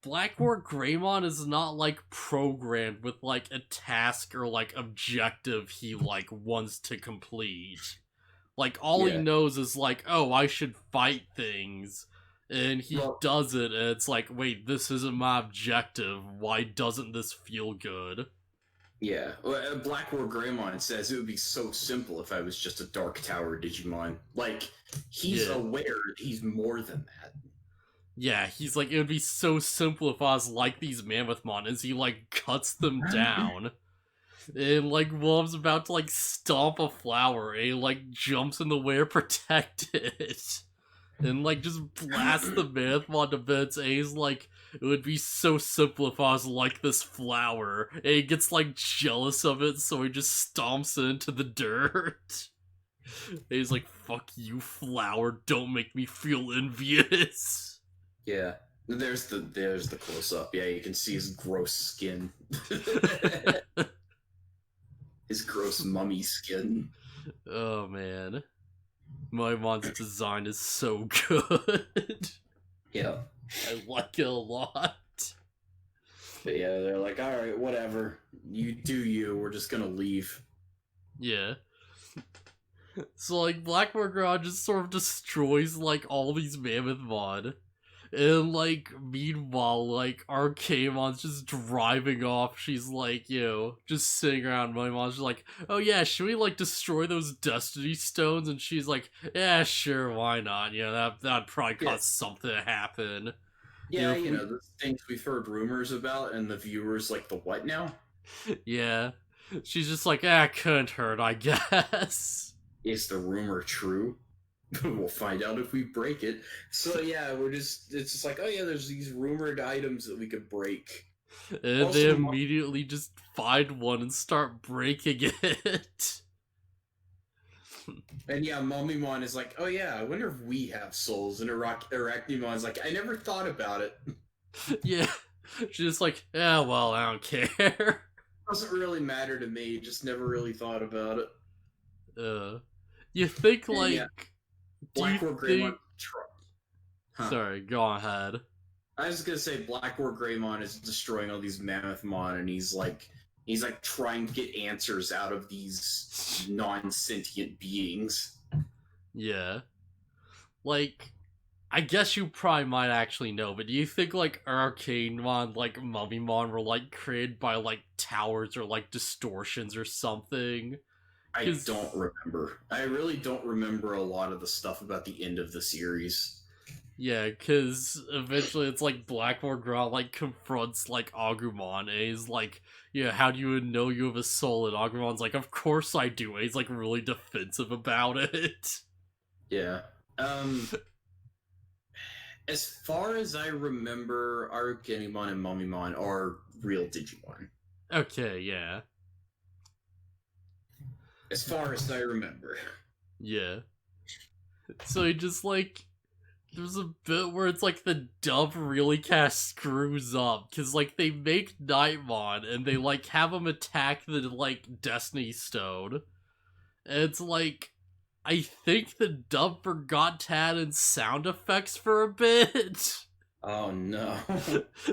Blackboard Greymon is not like programmed with like a task or like objective he like wants to complete. Like all he Yeah. knows is like, oh, I should fight things. And he Well, does it, and it's like, wait, this isn't my objective. Why doesn't this feel good? yeah. Well, Blackboard Greymon says it would be so simple if I was just a Dark Tower Digimon. Like, he's Yeah. aware that he's more than that. Yeah, he's like, it would be so simple if I was like these Mammothmon, as he like cuts them down. And like Wolf's about to like stomp a flower, and he like jumps in the way to protect it. And like just blast the Mammothmon to bits, and he's like, it would be so simple if I was like this flower. And he gets like jealous of it, so he just stomps it into the dirt. And he's like, fuck you, flower, don't make me feel envious. Yeah. There's the close up. Yeah, you can see his gross skin. His gross mummy skin. Oh man. Moimon's design is so good. Yeah. I like it a lot. But yeah, they're like, alright, whatever. You do you, we're just gonna leave. Yeah. So like Blackboard Garage just sort of destroys like all these Mammothmon. And like meanwhile, like Arcamon's just driving off. She's like, just sitting around. My mom's just like, oh yeah, should we like destroy those Destiny Stones? And she's like, yeah, sure, why not? That'd probably cause something to happen. Yeah, the things we've heard rumors about, and the viewers like, the what now? Yeah. She's just like, couldn't hurt, I guess. Is the rumor true? We'll find out if we break it. So yeah, it's just like, oh yeah, there's these rumored items that we could break. And Also, they immediately just find one and start breaking it. And yeah, Mummymon is like, oh yeah, I wonder if we have souls. And Arachnimon's like, I never thought about it. Yeah. She's just like, yeah, well, I don't care. Doesn't really matter to me, just never really thought about it. You think And like... yeah, Blackboard Greymon... Sorry, go ahead. I was gonna say Blackboard Greymon is destroying all these Mammothmon, and he's like trying to get answers out of these non-sentient beings. Yeah. Like, I guess you probably might actually know, but do you think like Arcanemon, like Mummymon were like created by like towers or like distortions or something? I don't remember. I really don't remember a lot of the stuff about the end of the series. Yeah, because eventually it's like Blackboard Ground like confronts like Agumon, and he's like, yeah, how do you know you have a soul? And Agumon's like, of course I do. And he's like really defensive about it. Yeah. As far as I remember, Arukenimon and Mummymon are real Digimon. Okay, yeah. As far as I remember. Yeah. So he just like... There's a bit where it's like the dub really kind of screws up, because like they make Nightmon and they like have him attack the like Destiny Stone. And it's like, I think the dub forgot to add in sound effects for a bit. Oh no.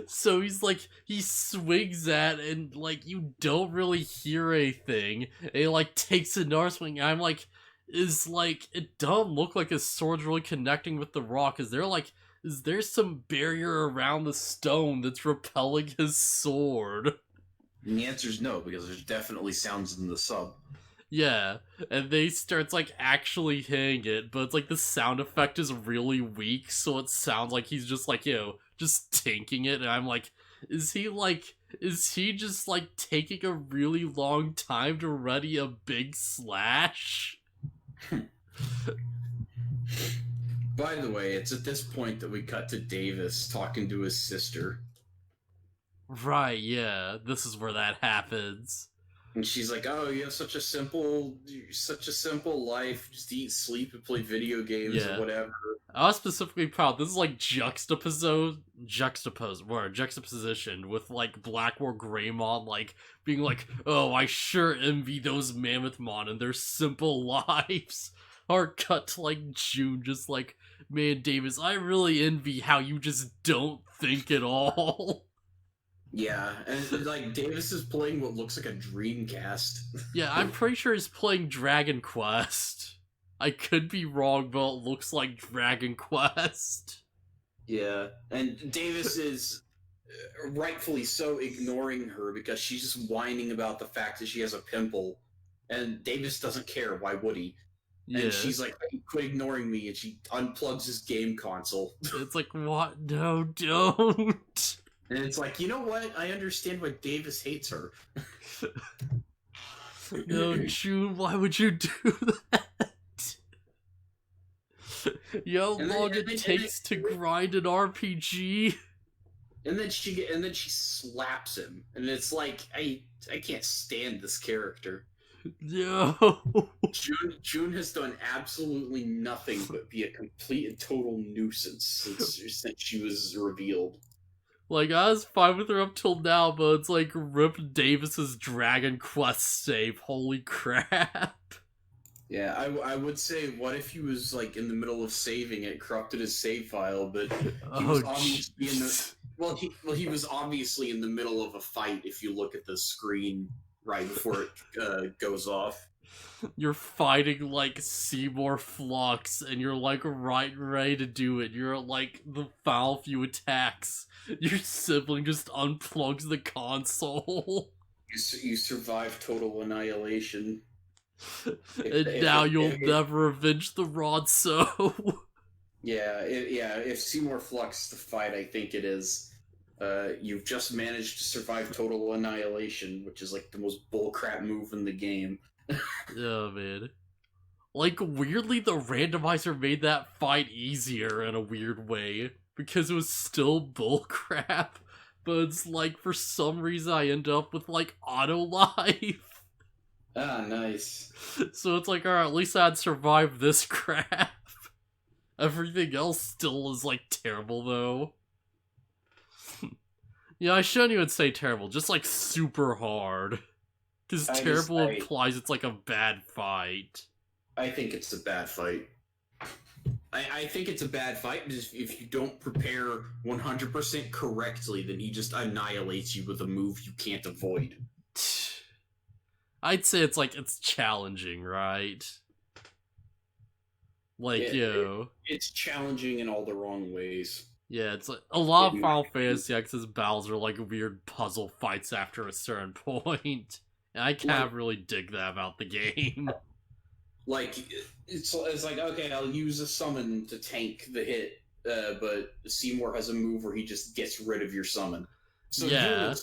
So he's like, he swings at and like you don't really hear anything. And he like takes another swing. And I'm like, it doesn't look like his sword's really connecting with the rock. Is is there some barrier around the stone that's repelling his sword? And the answer is no, because there's definitely sounds in the sub. Yeah, and they starts like actually hitting it, but it's like the sound effect is really weak, so it sounds like he's just like, just tinking it, and I'm like, is he just like taking a really long time to ready a big slash? By the way, it's at this point that we cut to Davis talking to his sister. Right, yeah, this is where that happens. And she's like, "Oh, you have such a simple life. Just eat, sleep, and play video games or whatever." I was specifically proud. This is like juxtaposition with like Blackwar Greymon like being like, "Oh, I sure envy those Mammothmon and their simple lives." Or cut to like June, just like, "Man, Davis, I really envy how you just don't think at all." Yeah, and like Davis is playing what looks like a Dreamcast. Yeah, I'm pretty sure he's playing Dragon Quest. I could be wrong, but it looks like Dragon Quest. Yeah, and Davis is rightfully so ignoring her because she's just whining about the fact that she has a pimple, and Davis doesn't care. Why would he? Yeah. And she's like, "Quit ignoring me," and she unplugs his game console. It's like, what? No, don't. And it's like, you know what? I understand why Davis hates her. No, June, why would you do that? You know how long it takes to grind an RPG? And then she slaps him, and it's like, I can't stand this character. No. June has done absolutely nothing but be a complete and total nuisance since she was revealed. Like, I was fine with her up till now, but it's like, rip Davis's Dragon Quest save. Holy crap. Yeah, I would say, what if he was like in the middle of saving it, corrupted his save file, but he was obviously in the he was obviously in the middle of a fight. If you look at the screen right before it goes off, you're fighting like Seymour Flux, and you're like ready to do it. You're like the final few attacks. Your sibling just unplugs the console. You survive total annihilation. And now you'll never avenge the rod, so... If Seymour Flux the fight, I think it is, you've just managed to survive total annihilation, which is like the most bullcrap move in the game. Yeah, man. Like, weirdly, the randomizer made that fight easier in a weird way, because it was still bullcrap, but it's like, for some reason, I end up with, like, auto-life. Ah, nice. So it's like, alright, at least I'd survived this crap. Everything else still is, like, terrible, though. Yeah, I shouldn't even say terrible, just, like, super hard. Because terrible implies it's, like, a bad fight. I think it's a bad fight. I think it's a bad fight because if you don't prepare 100% correctly, then he just annihilates you with a move you can't avoid. I'd say it's like, it's challenging, right? Like, it's challenging in all the wrong ways. Yeah, it's like, a lot of Final Fantasy X's battles are like weird puzzle fights after a certain point. And I can't really dig that about the game. Like, it's like, okay, I'll use a summon to tank the hit, but Seymour has a move where he just gets rid of your summon. So yeah.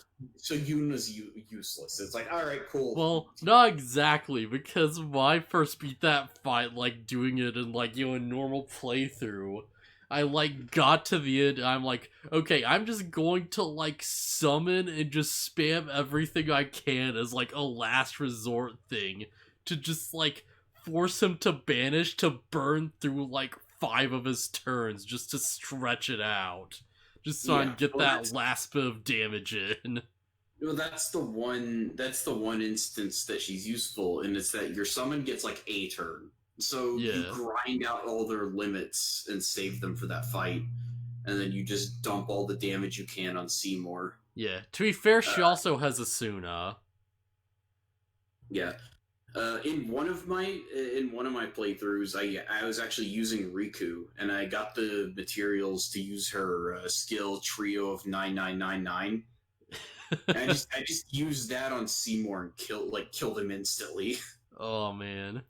Yuna's useless. It's like, alright, cool. Well, not exactly, because when I first beat that fight, like, doing it in, like, a normal playthrough, I, like, got to the end, and I'm like, okay, I'm just going to, like, summon and just spam everything I can as, like, a last resort thing to just, like, force him to banish to burn through, like, 5 of his turns just to stretch it out. Just so I can get that last bit of damage in. Well, that's the one instance that she's useful, and it's that your summon gets, like, a turn. So you grind out all their limits and save them for that fight, and then you just dump all the damage you can on Seymour. Yeah, to be fair, she also has Asuna. Yeah. In one of my playthroughs, I was actually using Riku, and I got the materials to use her skill trio of 9999. And I just used that on Seymour and killed him instantly. Oh man.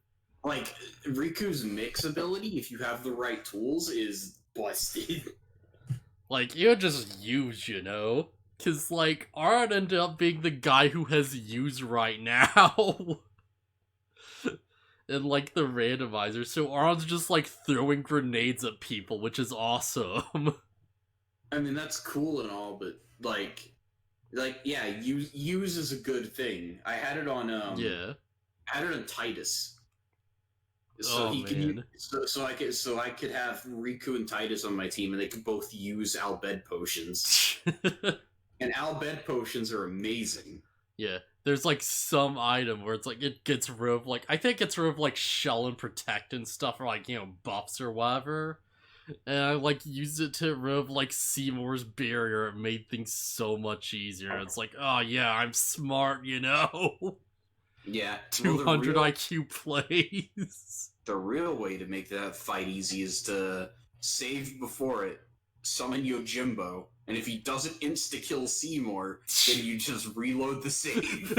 Like Riku's mix ability, if you have the right tools, is busted. Like, you just use, you know? Cause, like, Art ended up being the guy who has use right now. In, like, the randomizer. So Aaron's just, like, throwing grenades at people, which is awesome. I mean, that's cool and all, but, yeah, use is a good thing. I had it on, Yeah. I had it on Titus. So Oh, he man. so I could have Riku and Titus on my team, and they could both use Albed potions. And Albed potions are amazing. Yeah. There's, like, some item where it's, like, it gets rid of, like, I think it's rid of, like, shell and protect and stuff, or, like, you know, buffs or whatever. And I, like, used it to rid of, like, Seymour's barrier. It made things so much easier. It's like, oh, yeah, I'm smart, you know? Yeah. 200 IQ plays. The real way to make that fight easy is to save before it, summon Yojimbo, and if he doesn't insta-kill Seymour, then you just reload the save.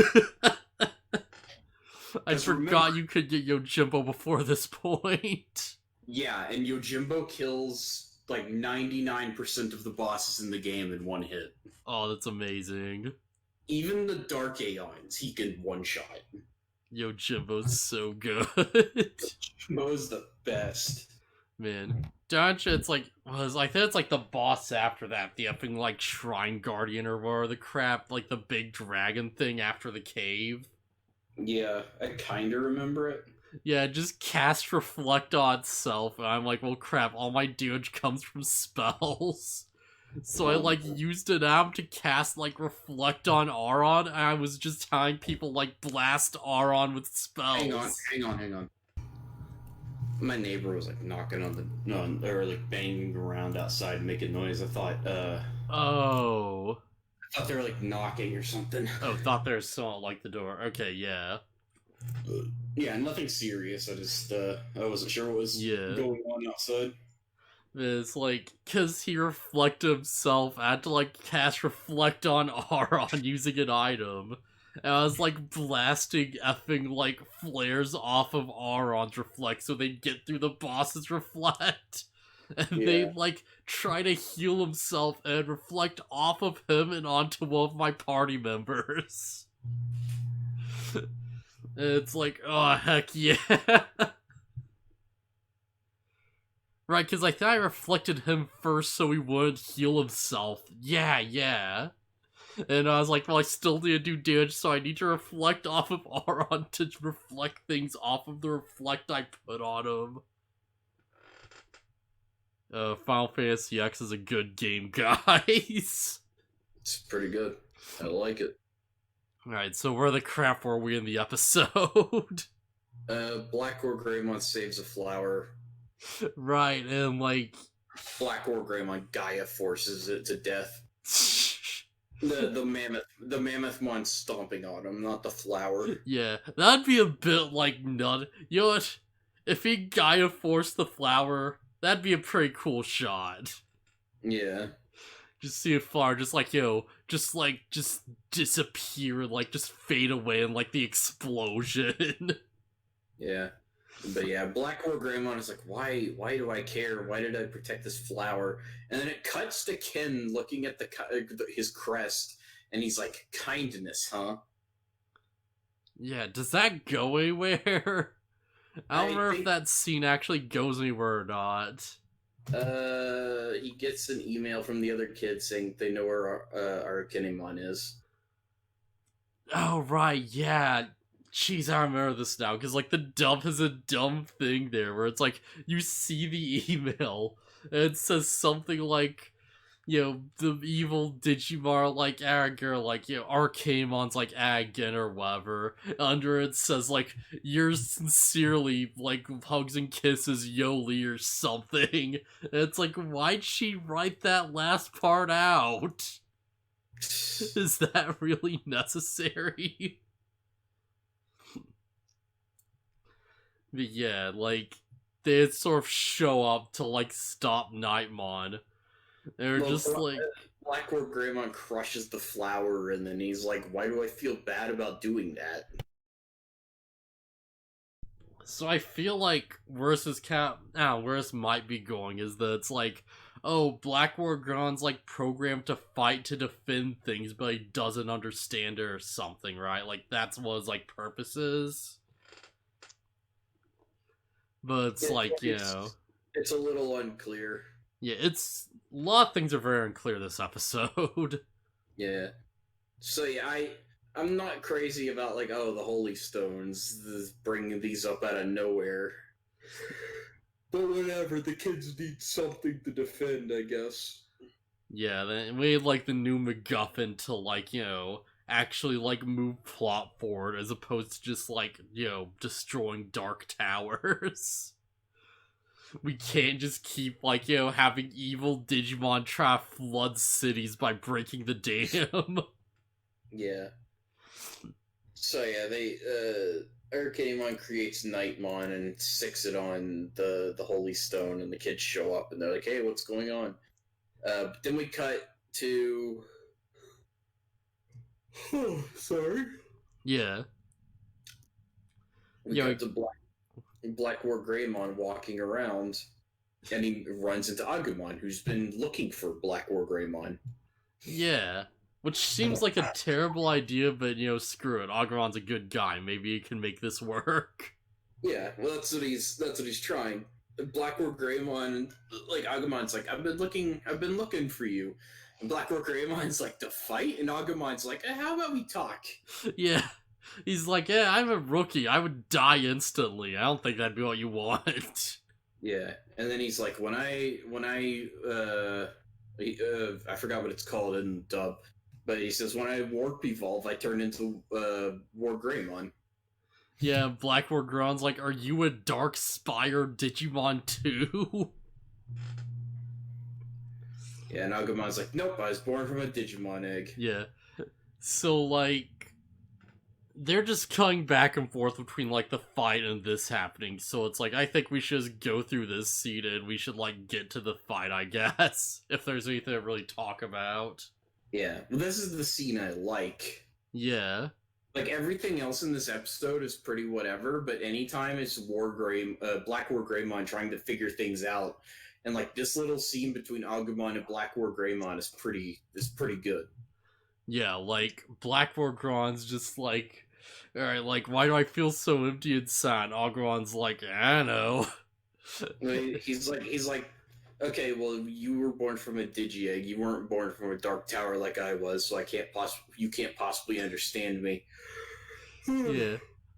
I forgot you could get Yojimbo before this point. Yeah, and Yojimbo kills like 99% of the bosses in the game in one hit. Oh, that's amazing. Even the Dark Aeons, he can one-shot. Yojimbo's so good. Yojimbo's the best. Man. Doncha, it's like, I think it's like the boss after that, the effing, like, Shrine Guardian or whatever the crap, like the big dragon thing after the cave. Yeah, I kinda remember it. Yeah, just cast Reflect on itself, and I'm like, well crap, all my damage comes from spells. So I, like, used an app to cast, like, Reflect on Auron, and I was just telling people, like, blast Auron with spells. Hang on. My neighbor was, like, knocking on or, like, banging around outside making noise. I thought, Oh. I thought they were, like, knocking or something. Oh, thought there was someone at, like, the door. Okay, yeah. Yeah, nothing serious. I just, I wasn't sure what was going on outside. It's like, cause he reflected himself, I had to, like, cast Reflect on Auron using an item. And I was, like, blasting effing, like, flares off of Auron's Reflect so they'd get through the boss's Reflect. And they, like, try to heal himself and reflect off of him and onto one of my party members. And it's like, oh, heck yeah. Right, because I thought I reflected him first so he wouldn't heal himself. Yeah. And I was like, well, I still need to do damage, so I need to reflect off of Auron to reflect things off of the reflect I put on him. Final Fantasy X is a good game, guys. It's pretty good. I like it. Alright, so where the crap were we in the episode? Black Or Greymon saves a flower. Right, and like... Black Or Greymon Gaia forces it to death. The mammoth one stomping on him, not the flower. Yeah, that'd be a bit like nut. You know what? If he Gaia forced the flower, that'd be a pretty cool shot. Yeah. Just see a flower just like, yo, just disappear, like, just fade away in, like, the explosion. Yeah. But yeah, Black Or Greymon is like, why do I care? Why did I protect this flower? And then it cuts to Ken looking at his crest, and he's like, kindness, huh? Yeah, does that go anywhere? I don't remember if that scene actually goes anywhere or not. He gets an email from the other kids saying they know where our Kinemon is. Oh, right, yeah. Jeez, I remember this now, because, like, the dump is a dumb thing there, where it's like, you see the email, and it says something like, you know, the evil Digimon, like, Aragor, like, you know, Arcanemon's, like, again, or whatever. Under it says, like, yours sincerely, like, hugs and kisses, Yoli, or something. And it's like, why'd she write that last part out? Is that really necessary? Yeah, like they sort of show up to like stop Nightmon. They're Well, just like, Blackboard Greymon crushes the flower, and then he's like, "Why do I feel bad about doing that?" so I feel like where this might be going is that it's like, oh, Blackboard Gron's like programmed to fight to defend things, but he doesn't understand it or something, right? Like that's what his like purpose is. But it's like, It's a little unclear. yeah, it's a lot of things are very unclear this episode. Yeah. So yeah, I'm not crazy about like, oh, the Holy Stones, bringing these up out of nowhere. But whatever, the kids need something to defend, I guess. Yeah, then we had like the new MacGuffin to like, actually like move plot forward as opposed to just like, destroying Dark Towers. We can't just keep like, having evil Digimon try to flood cities by breaking the dam. Yeah. So yeah, Arcanimon creates Nightmon and sticks it on the Holy Stone, and the kids show up and they're like, "Hey, what's going on?" But then we cut to. Oh, sorry. Yeah. We cut to Black War Greymon walking around, and he runs into Agumon, who's been looking for Black War Greymon. Yeah. Which seems like a terrible idea, but screw it. Agumon's a good guy. Maybe he can make this work. Yeah, well, that's what he's trying. Black War Greymon, like Agumon's like, I've been looking for you. And Black War Greymon's like, to fight, and Agumon's like, how about we talk? Yeah. He's like, yeah, I'm a rookie. I would die instantly. I don't think that'd be what you want. Yeah, and then he's like, I forgot what it's called in dub, but he says, when I warp evolve, I turn into War Greymon. Yeah, Black War Gron's like, are you a Dark Spire Digimon too? Yeah, and Agumon's like, nope, I was born from a Digimon egg. Yeah. So, like, they're just cutting back and forth between, like, the fight and this happening. So it's like, I think we should just go through this scene and we should, like, get to the fight, I guess. If there's anything to really talk about. Yeah, well, this is the scene I like. Yeah. Like, everything else in this episode is pretty whatever, but anytime it's Black War Greymon trying to figure things out, and, like, this little scene between Agumon and Black War Greymon is pretty good. Yeah, like, Black War Gron's just like, alright, like, why do I feel so empty inside? Agumon's like, I know. He's like, okay, well, you were born from a Digi-Egg. You weren't born from a Dark Tower like I was, so you can't possibly understand me. Yeah.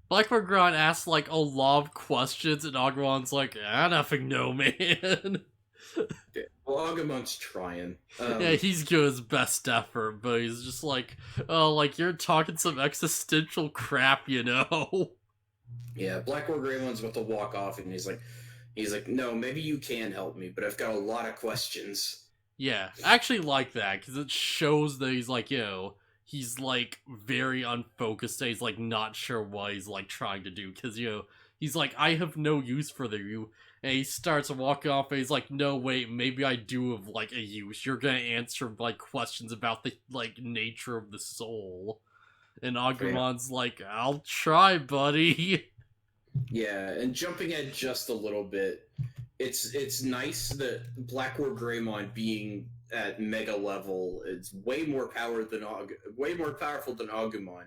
Black War Gron asks, like, a lot of questions, and Agumon's like, I nothing know, man. Well, Agumon's trying. Yeah, he's giving his best effort, but he's just like, oh, like, you're talking some existential crap, Yeah, Black War Greymon's about to walk off, and he's like, no, maybe you can help me, but I've got a lot of questions. Yeah, I actually like that, because it shows that he's like, he's like very unfocused, and he's like not sure what he's like trying to do, because, he's like, I have no use for you. And he starts walking off, and he's like, no, wait, maybe I do have, like, a use. You're gonna answer, like, questions about the, like, nature of the soul. And Agumon's like, I'll try, buddy. Yeah, and jumping ahead just a little bit, it's nice that Black War Greymon being at mega level is way more powerful than Agumon.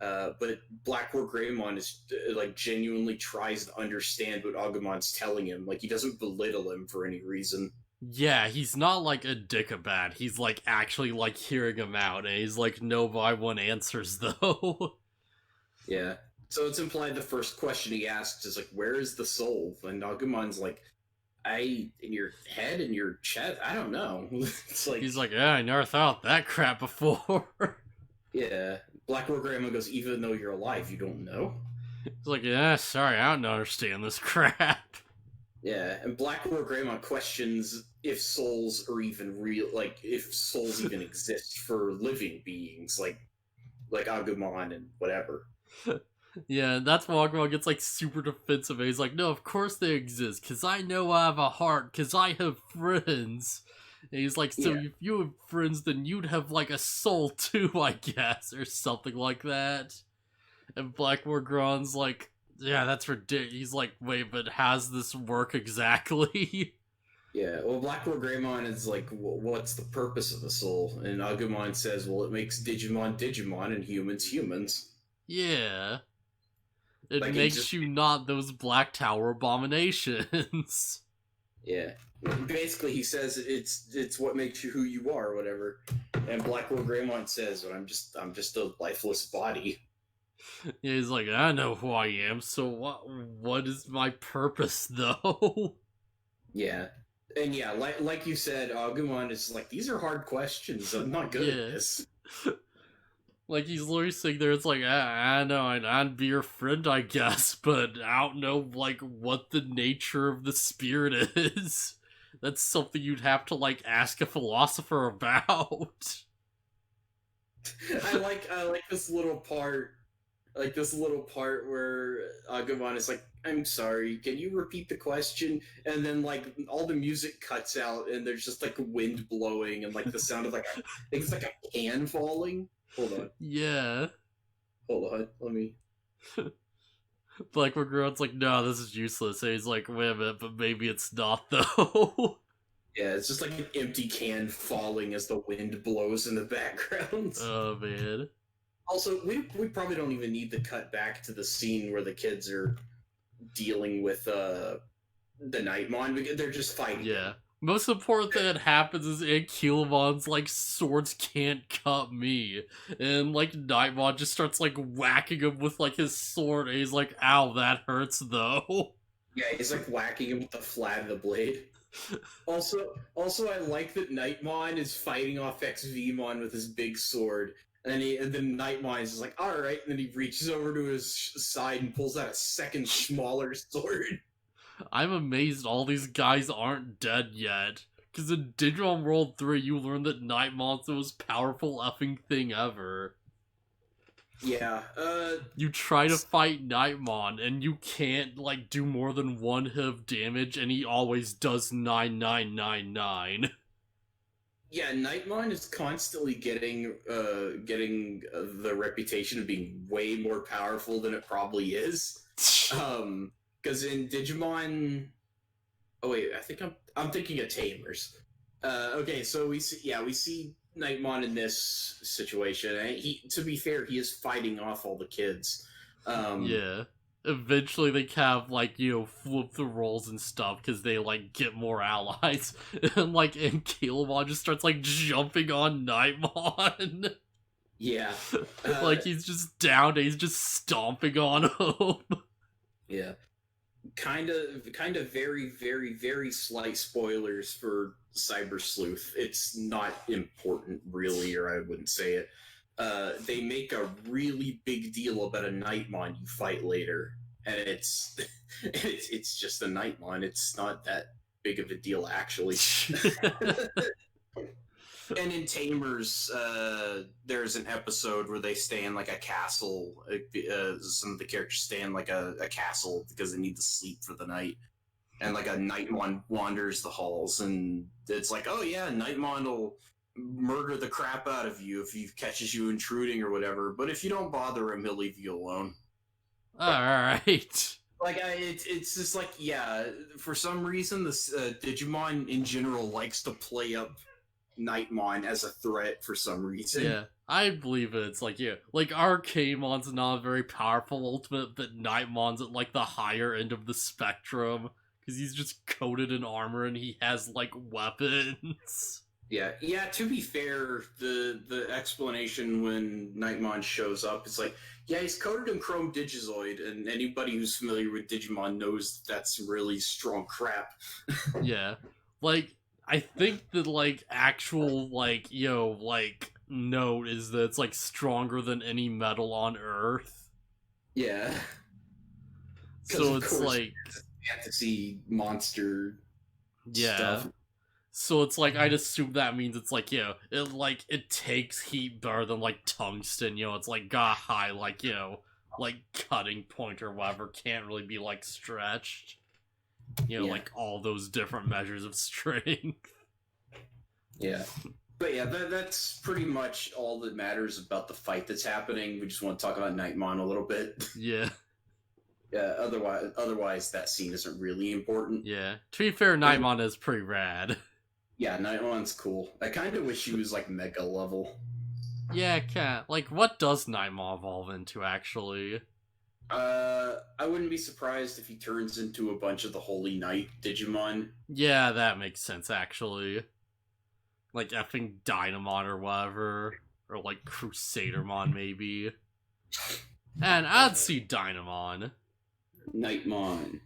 But Black War Greymon is like genuinely tries to understand what Agumon's telling him. Like, he doesn't belittle him for any reason. Yeah, he's not like a dick about. He's like actually like hearing him out, and he's like, no, but I want answers though. Yeah. So it's implied the first question he asks is like, where is the soul? And Agumon's like, in your head, in your chest? I don't know. It's like, he's like, yeah, I never thought that crap before. Yeah. Black War Greymon goes, even though you're alive, you don't know? He's like, yeah, sorry, I don't understand this crap. Yeah, and Black War Greymon questions if souls are even real, like, if souls even exist for living beings, like Agumon and whatever. Yeah, that's why Agumon gets like super defensive. And he's like, no, of course they exist, cause I know I have a heart, cause I have friends. And he's like, so Yeah, if you have friends, then you'd have like a soul too, I guess, or something like that. And Blackmore like, yeah, that's ridiculous. He's like, wait, but how's this work exactly? yeah. Well, Blackboard Greymon is like, what's the purpose of the soul? And Agumon says, well, it makes Digimon Digimon and humans humans. Yeah. It Like, it makes just, you not those Black Tower abominations. yeah. Basically, he says it's what makes you who you are, or whatever. And Blackboard Greymon says, well, I'm just a lifeless body. Yeah, he's like, I know who I am, so what is my purpose though? Yeah. And yeah, like you said, Agumon is like, these are hard questions. I'm not good at Yeah. this. Like he's literally sitting there, it's like, I know I'd be your friend, I guess, but I don't know like what the nature of the spirit is. That's something you'd have to like ask a philosopher about. I like this little part, where Agumon is like, I'm sorry, can you repeat the question? And then like all the music cuts out and there's just like wind blowing and like the sound of like it's like a can falling. Yeah. Hold on, let me. Like McGrath's like, no, this is useless. And he's like, wait a minute, but maybe it's not though. Yeah, it's just like an empty can falling as the wind blows in the background. Oh man. Also, we probably don't even need to cut back to the scene where the kids are dealing with the Nightmon because they're just fighting. Yeah. Most important thing that happens is Ankylomon's like, swords can't cut me. And like Nightmon just starts like whacking him with like his sword and he's like, ow, that hurts though. Yeah, he's like whacking him with the flat of the blade. Also, I like that Nightmon is fighting off XVmon with his big sword, and then Nightmon is like, all right, and then he reaches over to his side and pulls out a second smaller sword. I'm amazed all these guys aren't dead yet. Because in Digimon World 3, you learn that Nightmon's the most powerful effing thing ever. Yeah, You try to fight Nightmon, and you can't, like, do more than one hit of damage, and he always does 9999. yeah, Nightmon is constantly getting the reputation of being way more powerful than it probably is. Because in Digimon, oh wait, I think I'm thinking of Tamers. Okay, so we see Nightmon in this situation. And to be fair, he is fighting off all the kids. Yeah. Eventually they kind of, like, you know, flip the roles and stuff because they, like, get more allies. And, like, Ankylomon just starts, like, jumping on Nightmon. Yeah. Like, he's just down and he's just stomping on him. Yeah. Kind of very, very, very slight spoilers for Cyber Sleuth. It's not important, really, or I wouldn't say it. They make a really big deal about a Nightmon you fight later, and it's it's just a Nightmon. It's not that big of a deal, actually. And in Tamers, there's an episode where they stay in like a castle. Some of the characters stay in like a castle because they need to sleep for the night. And like a Nightmon wanders the halls, and it's like, oh yeah, Nightmon will murder the crap out of you if he catches you intruding or whatever. But if you don't bother him, he'll leave you alone. Alright. Like, it's just like, yeah, for some reason, this Digimon in general likes to play up Nightmon as a threat for some reason. Yeah, I believe it. It's like, yeah, like Arcanemon's not a very powerful ultimate, but Nightmon's at like the higher end of the spectrum because he's just coated in armor and he has like weapons. Yeah. To be fair, the explanation when Nightmon shows up is like, yeah, he's coated in Chrome Digizoid, and anybody who's familiar with Digimon knows that's really strong crap. Yeah, like I think the like actual like like note is that it's like stronger than any metal on Earth. Yeah. So it's like fantasy monster stuff. So it's like I'd assume that means it's like, it takes heat better than like tungsten, it's like got high like, like cutting point or whatever can't really be like stretched. You know, Yeah. like all those different measures of strength. Yeah. But yeah, that's pretty much all that matters about the fight that's happening. We just want to talk about Nightmon a little bit. Yeah. Yeah, otherwise that scene isn't really important. Yeah. To be fair, Nightmon is pretty rad. Yeah, Nightmon's cool. I kind of wish he was like mega level. Yeah, like what does Nightmon evolve into actually? I wouldn't be surprised if he turns into a bunch of the Holy Knight Digimon. Yeah, that makes sense actually. Like effing Dynamon or whatever. Or like Crusadermon maybe. And I'd see Dynamon. Nightmon.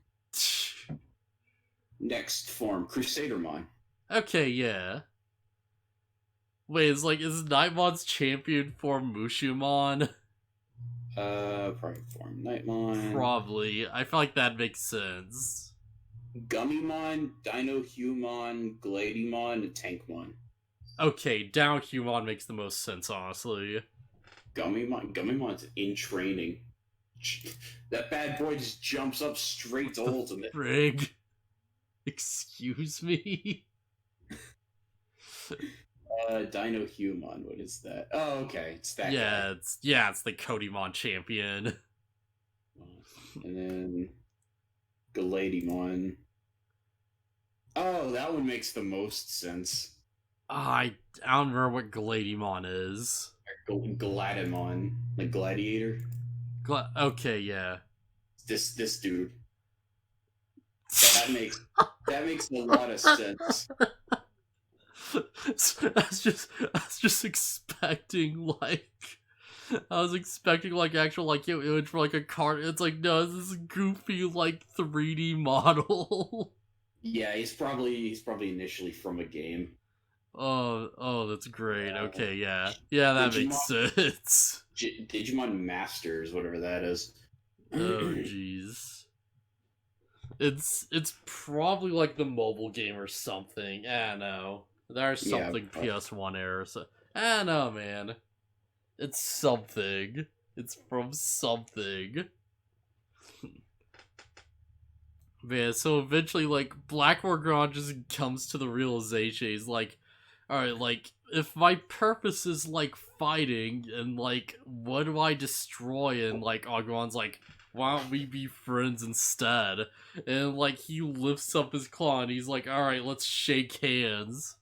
Next form, Crusadermon. Okay, yeah. Wait, is Nightmon's champion form Mushumon? Probably form Nightmon. Probably. I feel like that makes sense. Gummymon, Dinohumon, Gladymon, and Tankmon. Okay, Dinohumon makes the most sense, honestly. Gummimon's in training. That bad boy just jumps up straight to ultimate. Frig. Excuse me? Dinohumon, what is that? Oh, okay, it's that Yeah, guy. it's the Kodimon champion. And then Galadymon. Oh, that one makes the most sense. I don't remember what Galadymon is. Gladymon, like gladiator. Okay, yeah. This dude. That makes a lot of sense. I was just expecting actual image for like a card. It's like, no, this is goofy like 3D model. Yeah, he's probably initially from a game. Oh, that's great. Okay, yeah, that makes sense. Digimon Masters, whatever that is. Oh, jeez. It's probably like the mobile game or something. I don't know. There's something PS1 era. So I don't know, man. It's something. It's from something. Man, so eventually, like, Blackmore just comes to the realization, he's like, alright, like, if my purpose is, like, fighting, and, like, what do I destroy? And, like, Agron's like, why don't we be friends instead? And, like, he lifts up his claw, and he's like, alright, let's shake hands.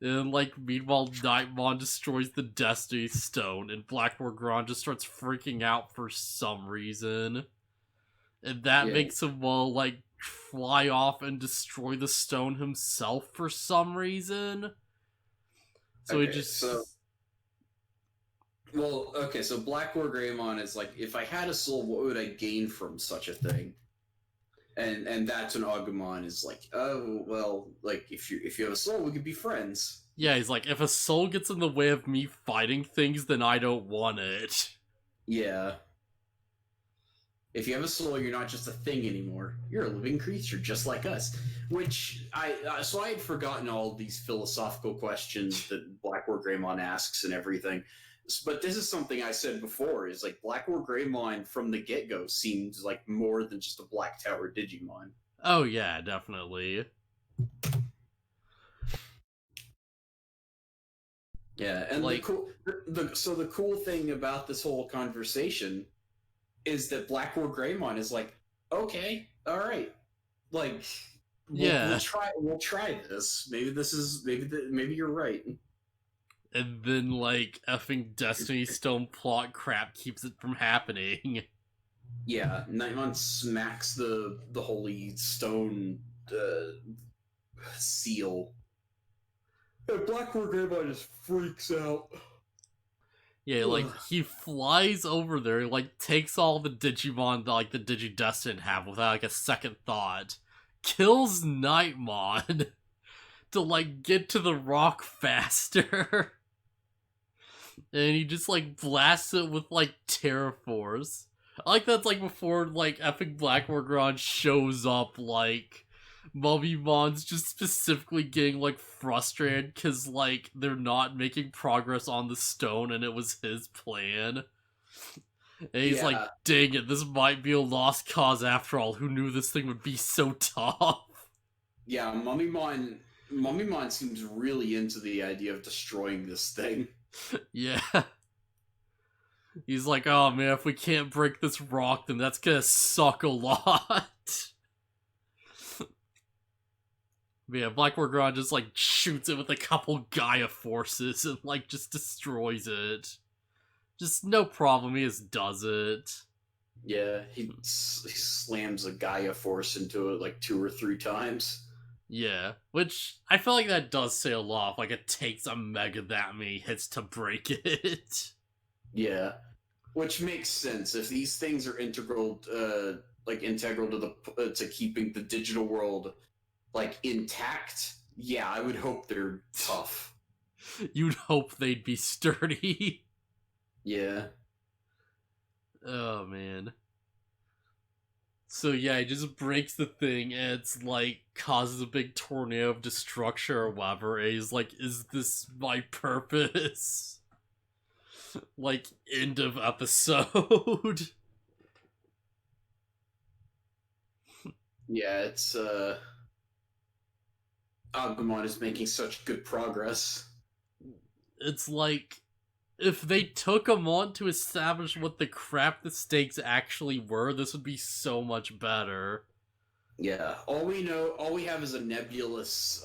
And, like, meanwhile, Nightmon destroys the Destiny Stone, and Blackmore just starts freaking out for some reason. And that makes him, like, fly off and destroy the stone himself for some reason. So okay, he just... so Blackmore Greymon is like, if I had a soul, what would I gain from such a thing? And that's when Agumon is like, oh, well, like, if you have a soul, we could be friends. Yeah, he's like, if a soul gets in the way of me fighting things, then I don't want it. Yeah. If you have a soul, you're not just a thing anymore. You're a living creature, just like us. Which, I had forgotten all these philosophical questions that Blackmore Greymon asks and everything. But this is something I said before, is like, Blackmore Greymon from the get-go seems like more than just a Black Tower Digimon. Oh yeah, definitely. Yeah, and like, the cool thing about this whole conversation is that Blackmore Greymon is like, okay, all right, like, we'll try this. Maybe you're right. And then, like, effing Destiny Stone plot crap keeps it from happening. Yeah, Nightmon smacks the Holy Stone seal. And Blackmore Greymon just freaks out. Yeah, like, he flies over there, like, takes all the Digimon that, like, the Digidestined have without, like, a second thought. Kills Nightmon to, like, get to the rock faster. And he just, like, blasts it with, like, Terra Force. I like that's, like, before, like, Epic Blackmore shows up, like, Mummymon's just specifically getting, like, frustrated because, like, they're not making progress on the stone and it was his plan. And he's like, Yeah, dang it, this might be a lost cause after all. Who knew this thing would be so tough? yeah. Mummymon seems really into the idea of destroying this thing. Yeah. He's like, oh man, if we can't break this rock, then that's gonna suck a lot. Yeah, Black Gorgon just like shoots it with a couple Gaia forces and like just destroys it. Just no problem, he just does it. Yeah, he slams a Gaia force into it like 2 or 3 times. Yeah, which I feel like that does say a lot. Like it takes a mega that many hits to break it. Yeah, which makes sense if these things are integral to the to keeping the digital world like intact. Yeah, I would hope they're tough. You'd hope they'd be sturdy. Yeah. Oh man. So yeah, he just breaks the thing and it's like causes a big tornado of destruction or whatever. And he's like, is this my purpose? Like, end of episode. Yeah, it's Agumon is making such good progress. It's like, if they took a month to establish what the crap the stakes actually were, this would be so much better. Yeah, all we have is a nebulous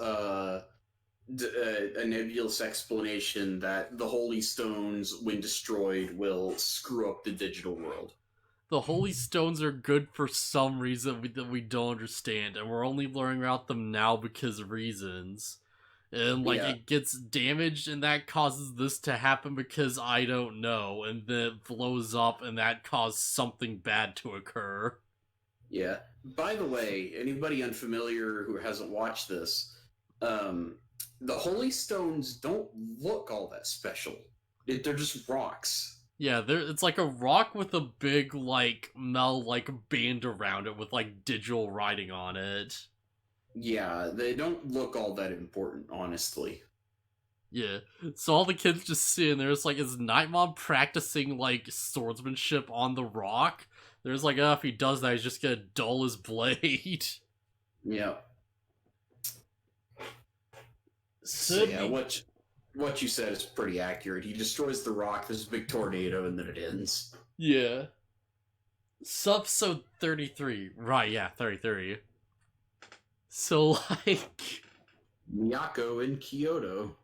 explanation that the Holy Stones, when destroyed, will screw up the digital world. The Holy Stones are good for some reason that we don't understand, and we're only learning about them now because of reasons. And, like, Yeah. it gets damaged, and that causes this to happen because I don't know, and then it blows up, and that caused something bad to occur. Yeah. By the way, anybody unfamiliar who hasn't watched this, the Holy Stones don't look all that special. They're just rocks. Yeah, it's like a rock with a big, like, metal, like, band around it with, like, digital writing on it. Yeah, they don't look all that important, honestly. Yeah, so all the kids just sitting there, it's like, is Nightmon practicing, like, swordsmanship on the rock? There's like, oh, if he does that, he's just gonna dull his blade. Yeah. So Should yeah, be- what you said is pretty accurate. He destroys the rock, there's a big tornado, and then it ends. Yeah. Subsode 33. Right, yeah, 33. So, like... Miyako in Kyoto.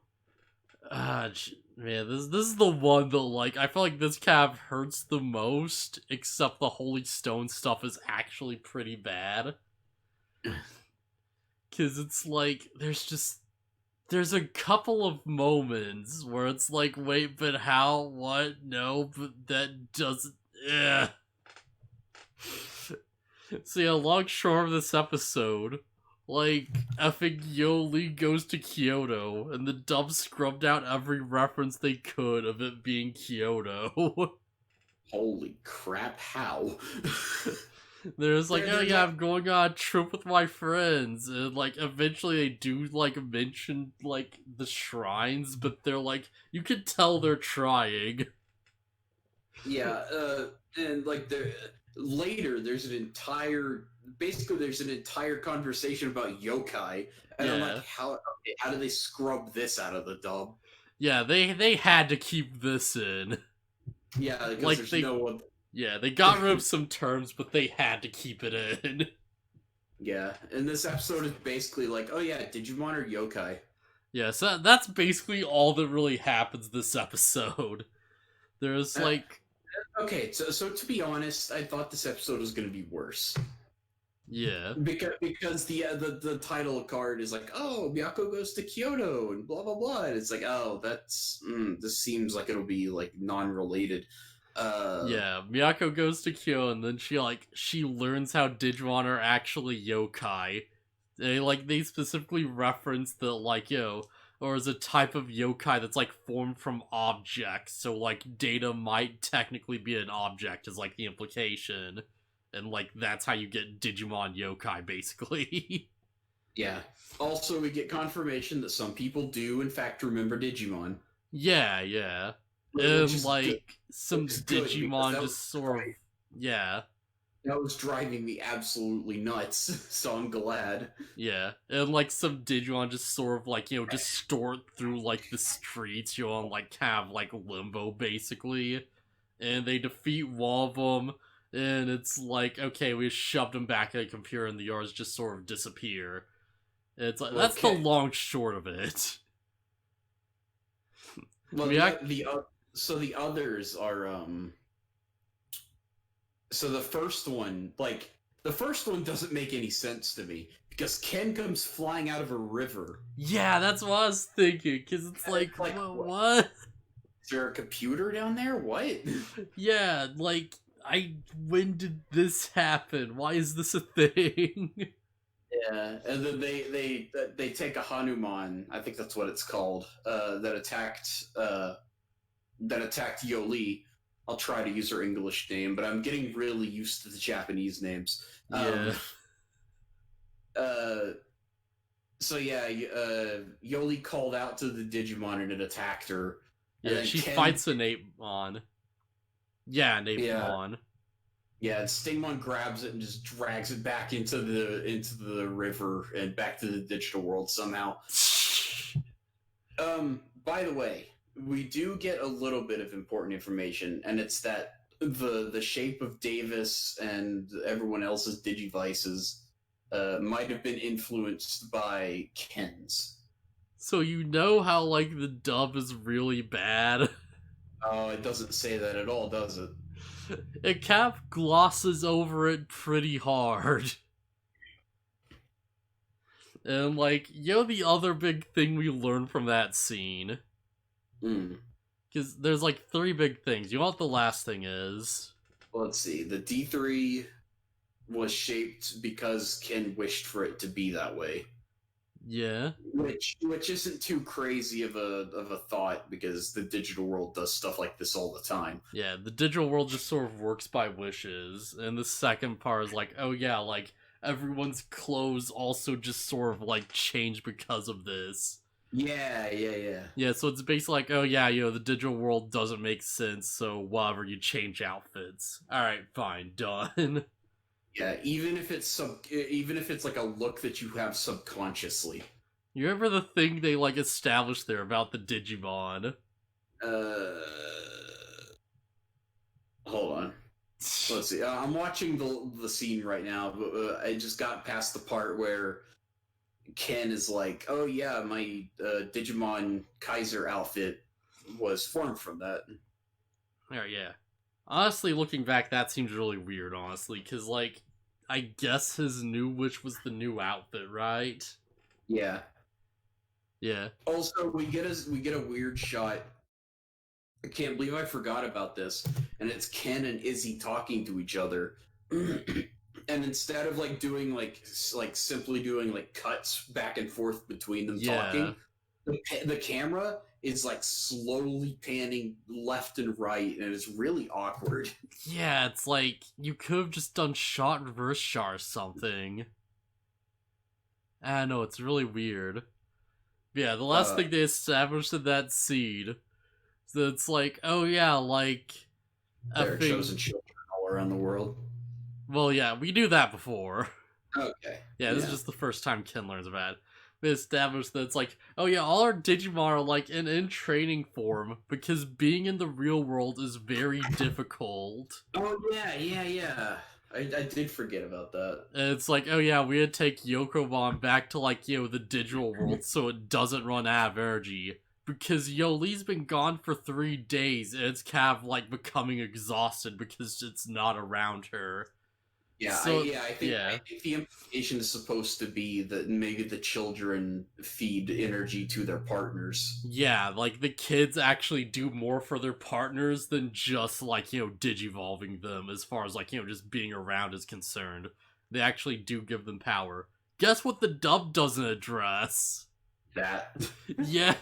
Man, this is the one that, like, I feel like this kind of hurts the most, except the Holy Stone stuff is actually pretty bad. Because it's like, there's a couple of moments where it's like, wait, but how? What? No, but that doesn't... Yeah. So yeah, long short of this episode, like, effing Yoli goes to Kyoto, and the dub scrubbed out every reference they could of it being Kyoto. Holy crap, how? There's like, oh yeah, I'm going on a trip with my friends, and like, eventually they do, like, mention, like, the shrines, but they're like, you can tell they're trying. Yeah, and like later there's an entire conversation about yokai, and I'm like, how do they scrub this out of the dub? Yeah, they had to keep this in. Yeah, because Like, there's they- no one. Yeah, they got rid of some terms, but they had to keep it in. Yeah, and this episode is basically like, oh yeah, Digimon or yokai. Yeah, so that's basically all that really happens this episode. There's like... Okay, so to be honest, I thought this episode was going to be worse. Yeah. Because the title card is like, oh, Miyako goes to Kyoto and blah blah blah, and it's like, oh, that's this seems like it'll be like non-related. Yeah, Miyako goes to Kyoto, and then she learns how Digimon are actually yokai. They specifically reference the, like, or is a type of yokai that's, like, formed from objects, so, like, data might technically be an object, is, like, the implication. And, like, that's how you get Digimon yokai, basically. Yeah. Also, we get confirmation that some people do, in fact, remember Digimon. Yeah. which And is good. like some Which is good because Digimon just sort of, yeah. that was driving me absolutely nuts. So I'm glad. Yeah, and like some Digimon just sort of like, distort through like the streets, and like have like limbo basically. And they defeat one of them, and it's like, okay, we shoved him back in a computer and the yards just sort of disappear. And it's like, that's the Okay. long short of it. Well, so the others are so the first one doesn't make any sense to me because Ken comes flying out of a river. Yeah, that's what I was thinking, because it's like, what? Is there a computer down there? What? Yeah, like, when did this happen? Why is this a thing? Yeah, and then they take a Hanuman, I think that's what it's called, that attacked Yoli. I'll try to use her English name, but I'm getting really used to the Japanese names. Yeah. So yeah, Yoli called out to the Digimon and it attacked her. Yeah, she fights an Apemon. Yeah, an Apemon. Yeah, and Stingmon grabs it and just drags it back into the river and back to the digital world somehow. By the way, we do get a little bit of important information, and it's that the shape of Davis and everyone else's Digivices might have been influenced by Ken's. So you know how, like, the dub is really bad? Oh, it doesn't say that at all, does it? It kind of glosses over it pretty hard. And, like, the other big thing we learned from that scene. Because there's, like, 3 big things. You know what the last thing is? Well, let's see. The D3 was shaped because Ken wished for it to be that way. Yeah. Which isn't too crazy of a thought, because the digital world does stuff like this all the time. Yeah, the digital world just sort of works by wishes. And the second part is like, oh yeah, like, everyone's clothes also just sort of, like, change because of this. Yeah. Yeah, so it's basically like, oh yeah, the digital world doesn't make sense, so whatever, you change outfits. Alright, fine, done. Yeah, even if it's like a look that you have subconsciously. You remember the thing they, like, established there about the Digimon? Hold on. Let's see. I'm watching the scene right now, but I just got past the part where Ken is like, "Oh yeah, my Digimon Kaiser outfit was formed from that." Oh yeah. Honestly, looking back, that seems really weird, honestly, because, like, I guess his new wish was the new outfit, right? Yeah. Yeah. Also, we get a weird shot. I can't believe I forgot about this. And it's Ken and Izzy talking to each other. And instead of like doing like simply doing like cuts back and forth between them talking, the camera is like slowly panning left and right, and it's really awkward. Yeah, it's like you could have just done shot reverse shot or something. I don't know, it's really weird. Yeah, the last thing they established in that scene, so it's like, oh yeah, like there are chosen children all around the world. Well, yeah, we knew that before. Okay. Yeah, this is just the first time Ken learns about it. They established that it's like, oh yeah, all our Digimon are like in training form because being in the real world is very difficult. Oh yeah. I did forget about that. And it's like, oh yeah, we had to take Yokomon back to like, the digital world so it doesn't run out of energy. Because Yoli's been gone for 3 days and it's kind of like becoming exhausted because it's not around her. Yeah, so, I think the implication is supposed to be that maybe the children feed energy to their partners. Yeah, like the kids actually do more for their partners than just like, digivolving them as far as like, just being around is concerned. They actually do give them power. Guess what the dub doesn't address? That. Yeah,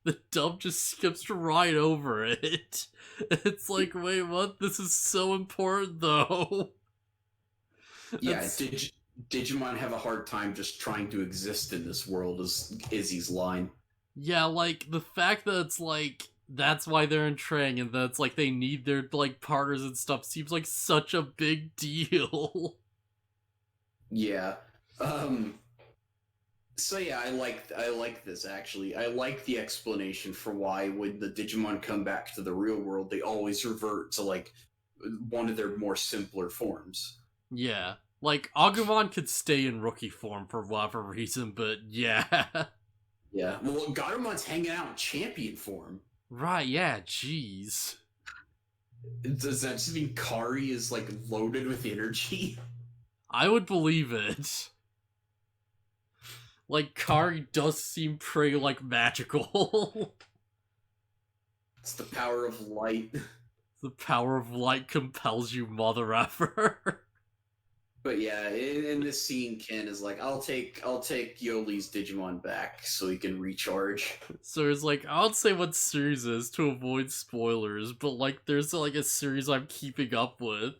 the dub just skips right over it. It's like, wait, what? This is so important though. Yeah, Digimon have a hard time just trying to exist in this world, is Izzy's line. Yeah, like, the fact that it's like, that's why they're in Trang, and that's like they need their like partners and stuff. Seems like such a big deal. Yeah. So yeah, I like this actually. I like the explanation for why when the Digimon come back to the real world, they always revert to like one of their more simpler forms. Yeah. Like, Agumon could stay in rookie form for whatever reason, but yeah. Yeah. Well, Garumon's hanging out in champion form. Right, yeah, jeez. Does that just mean Kari is like loaded with energy? I would believe it. Like, Kari does seem pretty, like, magical. It's the power of light. The power of light compels you, mother effer. But yeah, in this scene, Ken is like, I'll take Yoli's Digimon back so he can recharge. So it's like, I don't say what series it is to avoid spoilers, but like there's like a series I'm keeping up with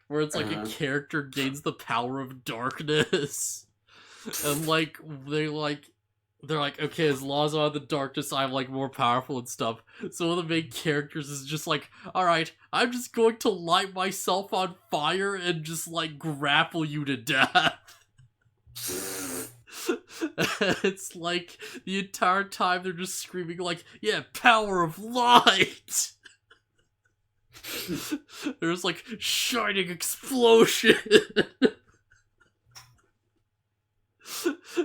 where it's like a character gains the power of darkness. And like they're like, okay, as long as I have the darkness, I'm like more powerful and stuff. So one of the main characters is just like, alright, I'm just going to light myself on fire and just like grapple you to death. It's like the entire time they're just screaming like, yeah, power of light. There's like shining explosion.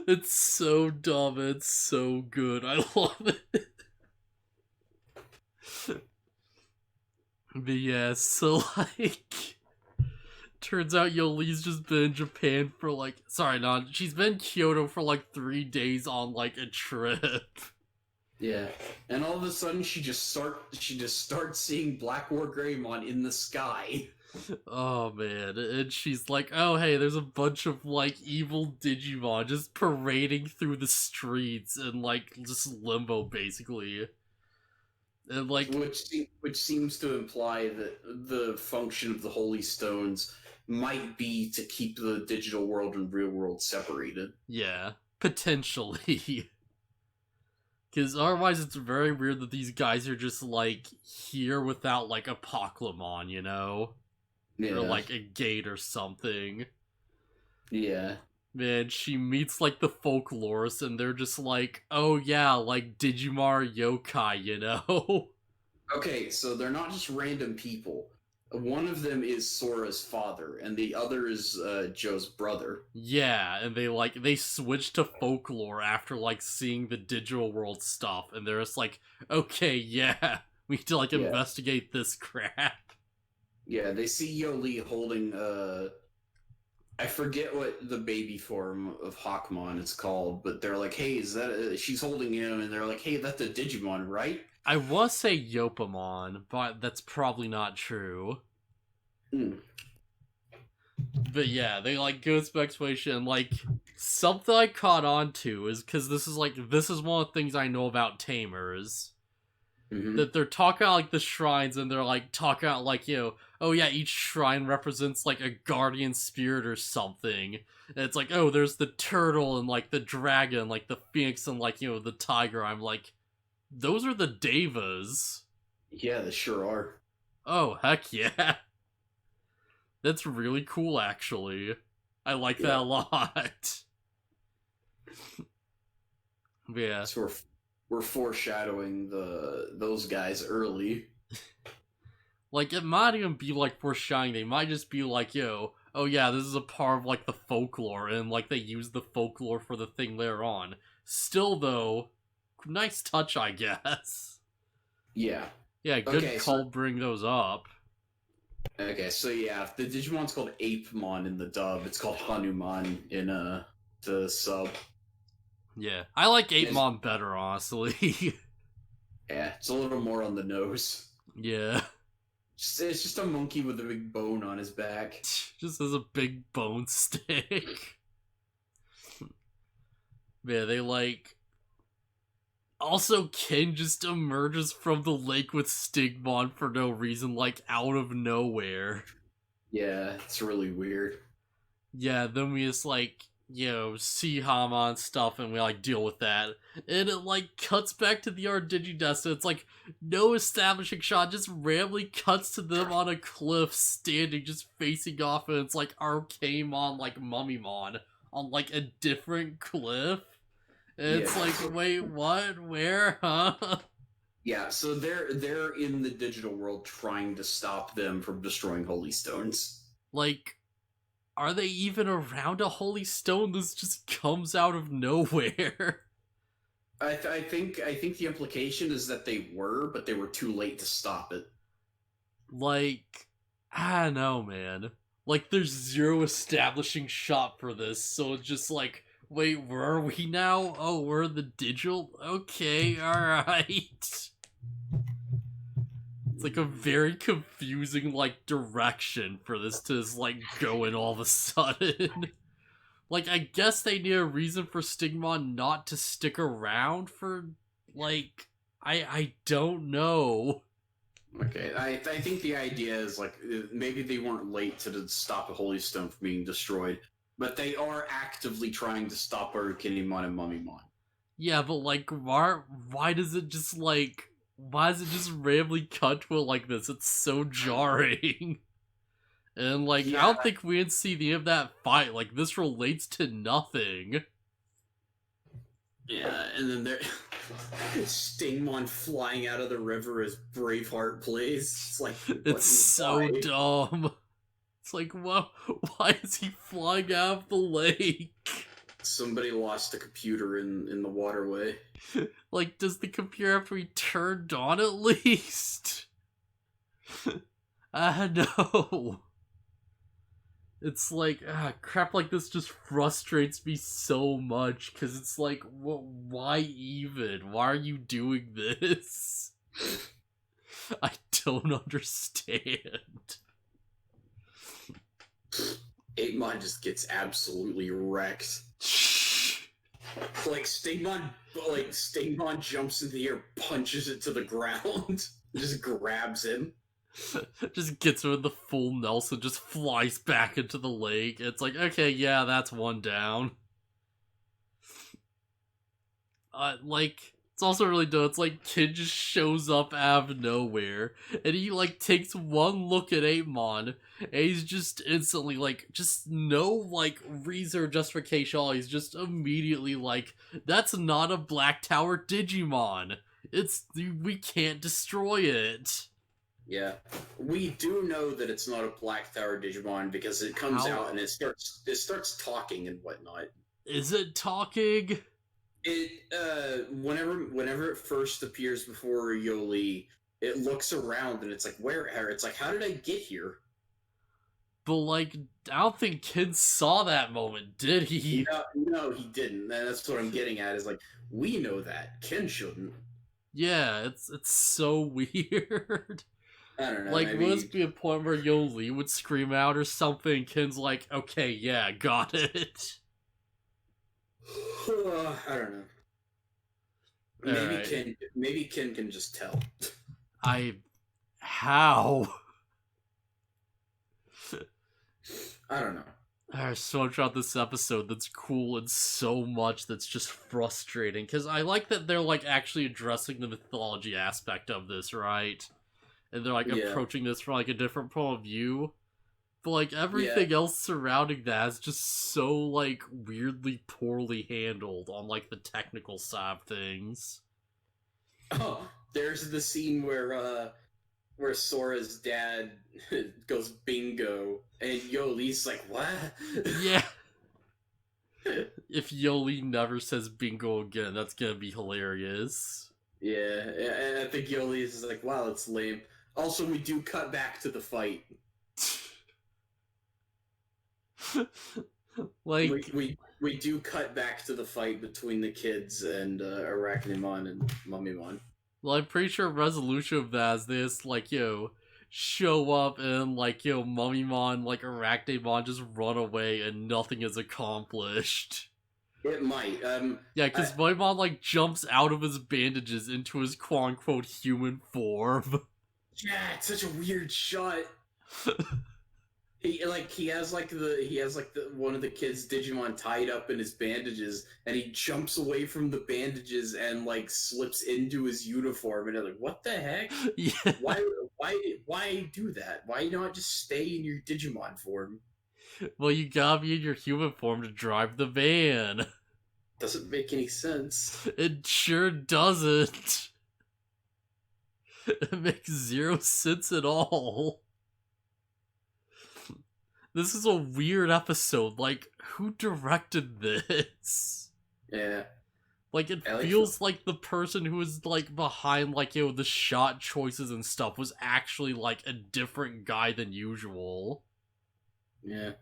It's so dumb. It's so good. I love it. But yeah, so like, turns out Yoli's just been in Japan for like, sorry, not, she's been in Kyoto for like 3 days on like a trip. Yeah, and all of a sudden she just starts seeing Black War Greymon in the sky. Oh man, and she's like, oh hey, there's a bunch of like evil Digimon just parading through the streets and like just limbo basically. And like, which seems to imply that the function of the Holy Stones might be to keep the digital world and real world separated. yeah, potentially. Because otherwise it's very weird that these guys are just like here without like a Pokemon, you know? Yeah. Or like a gate or something. Yeah. Man, she meets like the folklorists and they're just like, oh yeah, like Digimon yokai, you know? Okay, so they're not just random people. One of them is Sora's father, and the other is Joe's brother. Yeah, and they switch to folklore after like seeing the digital world stuff, and they're just like, okay, yeah, we need to like investigate this crap. Yeah, they see Yoli holding I forget what the baby form of Hawkmon is called, but they're like, hey, is that she's holding him, and they're like, hey, that's a Digimon, right? I want to say Yopamon, but that's probably not true. But yeah, they like go into explanation, and like something I caught on to is because this is one of the things I know about tamers. That they're talking about like the shrines, and they're like talking about like, you know, oh yeah, each shrine represents like a guardian spirit or something. And it's like, oh, there's the turtle and like the dragon, like the phoenix and like, you know, the tiger. I'm like, those are the devas. Yeah, they sure are. Oh, heck yeah. That's really cool, actually. I like that a lot. Yeah. So we're foreshadowing those guys early. Like, it might even be like foreshadowing. They might just be like, yo, oh yeah, this is a part of like the folklore, and like they use the folklore for the thing later on. Still though, nice touch, I guess. Yeah. Yeah, good call bring those up. Okay, so yeah, the Digimon's called Apemon in the dub. It's called Hanuman in the sub. Yeah, I like Apemon better, honestly. Yeah, it's a little more on the nose. Yeah. It's just a monkey with a big bone on his back. Just as a big bone stick. Yeah, they like... Also, Ken just emerges from the lake with Stigmon for no reason, like, out of nowhere. Yeah, it's really weird. Yeah, then we just, like... see Hama and stuff, and we, like, deal with that. And it, like, cuts back to the Ardigides, so it's, like, no establishing shot, just randomly cuts to them on a cliff, standing, just facing off, and it's, like, Arcanemon, like, Mummymon, on, like, a different cliff. And it's like, wait, what? Where? Huh? Yeah, so they're in the digital world trying to stop them from destroying holy stones. Like, are they even around a holy stone? This just comes out of nowhere. I think the implication is that they were, but they were too late to stop it. Like, I don't know, man. Like, there's zero establishing shot for this, so it's just like, wait, where are we now? Oh, we're in the digital? Okay, alright. It's like a very confusing, like, direction for this to just, like, go in all of a sudden. Like, I guess they need a reason for Stigmon not to stick around for, like, I don't know. Okay, I think the idea is, like, maybe they weren't late to stop a holy stone from being destroyed, but they are actively trying to stop Arcanemon and Mummymon. Yeah, but, like, why does it just, like... Why does it just randomly cut to it like this? It's so jarring. And, like, I don't think we didn't see the end of that fight. Like, this relates to nothing. Yeah, and then there... Stingmon flying out of the river as Braveheart plays. It's like... It's so dumb. It's like, why is he flying out of the lake? Somebody lost a computer in the waterway. Like, does the computer have to be turned on at least? I know. It's like, crap like this just frustrates me so much, because it's like, why even? Why are you doing this? I don't understand. 8mon just gets absolutely wrecked. Like Stingmon jumps in the air, punches it to the ground, just grabs him. Just gets him in the full Nelson, just flies back into the lake. It's like, okay, yeah, that's one down. Like, it's also really dumb. It's like, Kid just shows up out of nowhere, and he, like, takes one look at 8mon, and he's just instantly, like, just no, like, reason or justification at all. He's just immediately like, that's not a Black Tower Digimon. We can't destroy it. Yeah, we do know that it's not a Black Tower Digimon because it comes out and it starts talking and whatnot. Is it talking? It whenever it first appears before Yoli, it looks around and it's like, where? It's like, how did I get here? But, like, I don't think Kid saw that moment, did he? No, he didn't. That's what I'm getting at. Is like, we know that Ken shouldn't. Yeah, it's so weird. I don't know. Like, would this be a point where Yoli would scream out or something? Ken's like, okay, yeah, got it. I don't know. Maybe Ken can just tell. How? I don't know. There's so much about this episode that's cool and so much that's just frustrating. Because I like that they're, like, actually addressing the mythology aspect of this, right? And they're, like, approaching this from, like, a different point of view. But, like, everything else surrounding that is just so, like, weirdly poorly handled on, like, the technical side of things. Oh, there's the scene where Sora's dad goes bingo, and Yoli's like, what? Yeah. If Yoli never says bingo again, that's gonna be hilarious. Yeah, and I think Yoli is like, wow, that's lame. Also, we do cut back to the fight. Like, we do cut back to the fight between the kids and Arachnimon and Mummymon. Well, I'm pretty sure resolution of that is this, like, show up and, like, Mummymon, like, Arachnimon just run away and nothing is accomplished. It might. Yeah, because Mummymon, like, jumps out of his bandages into his quote-unquote human form. Yeah, it's such a weird shot. he has the one of the kids Digimon tied up in his bandages, and he jumps away from the bandages and like slips into his uniform, and I'm like, what the heck? Yeah. Why do that? Why not just stay in your Digimon form? Well, you gotta be in your human form to drive the van. Doesn't make any sense. It sure doesn't. It makes zero sense at all. This is a weird episode. Like, who directed this? Yeah. Like, it feels like the person who was, like, behind, like, the shot choices and stuff was actually, like, a different guy than usual. Yeah.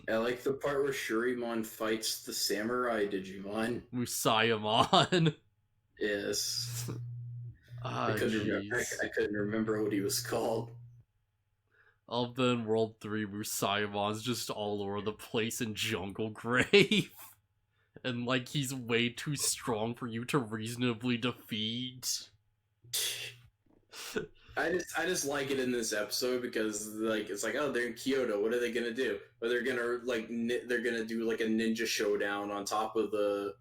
I like the part where Shurimon fights the samurai Digimon. Musayamon. Yes. I couldn't remember what he was called. Up then World 3, Musayamon's just all over the place in Jungle Grave. And, like, he's way too strong for you to reasonably defeat. I just like it in this episode because, like, it's like, oh, they're in Kyoto. What are they gonna do? Or they're gonna they're gonna do like a ninja showdown on top of the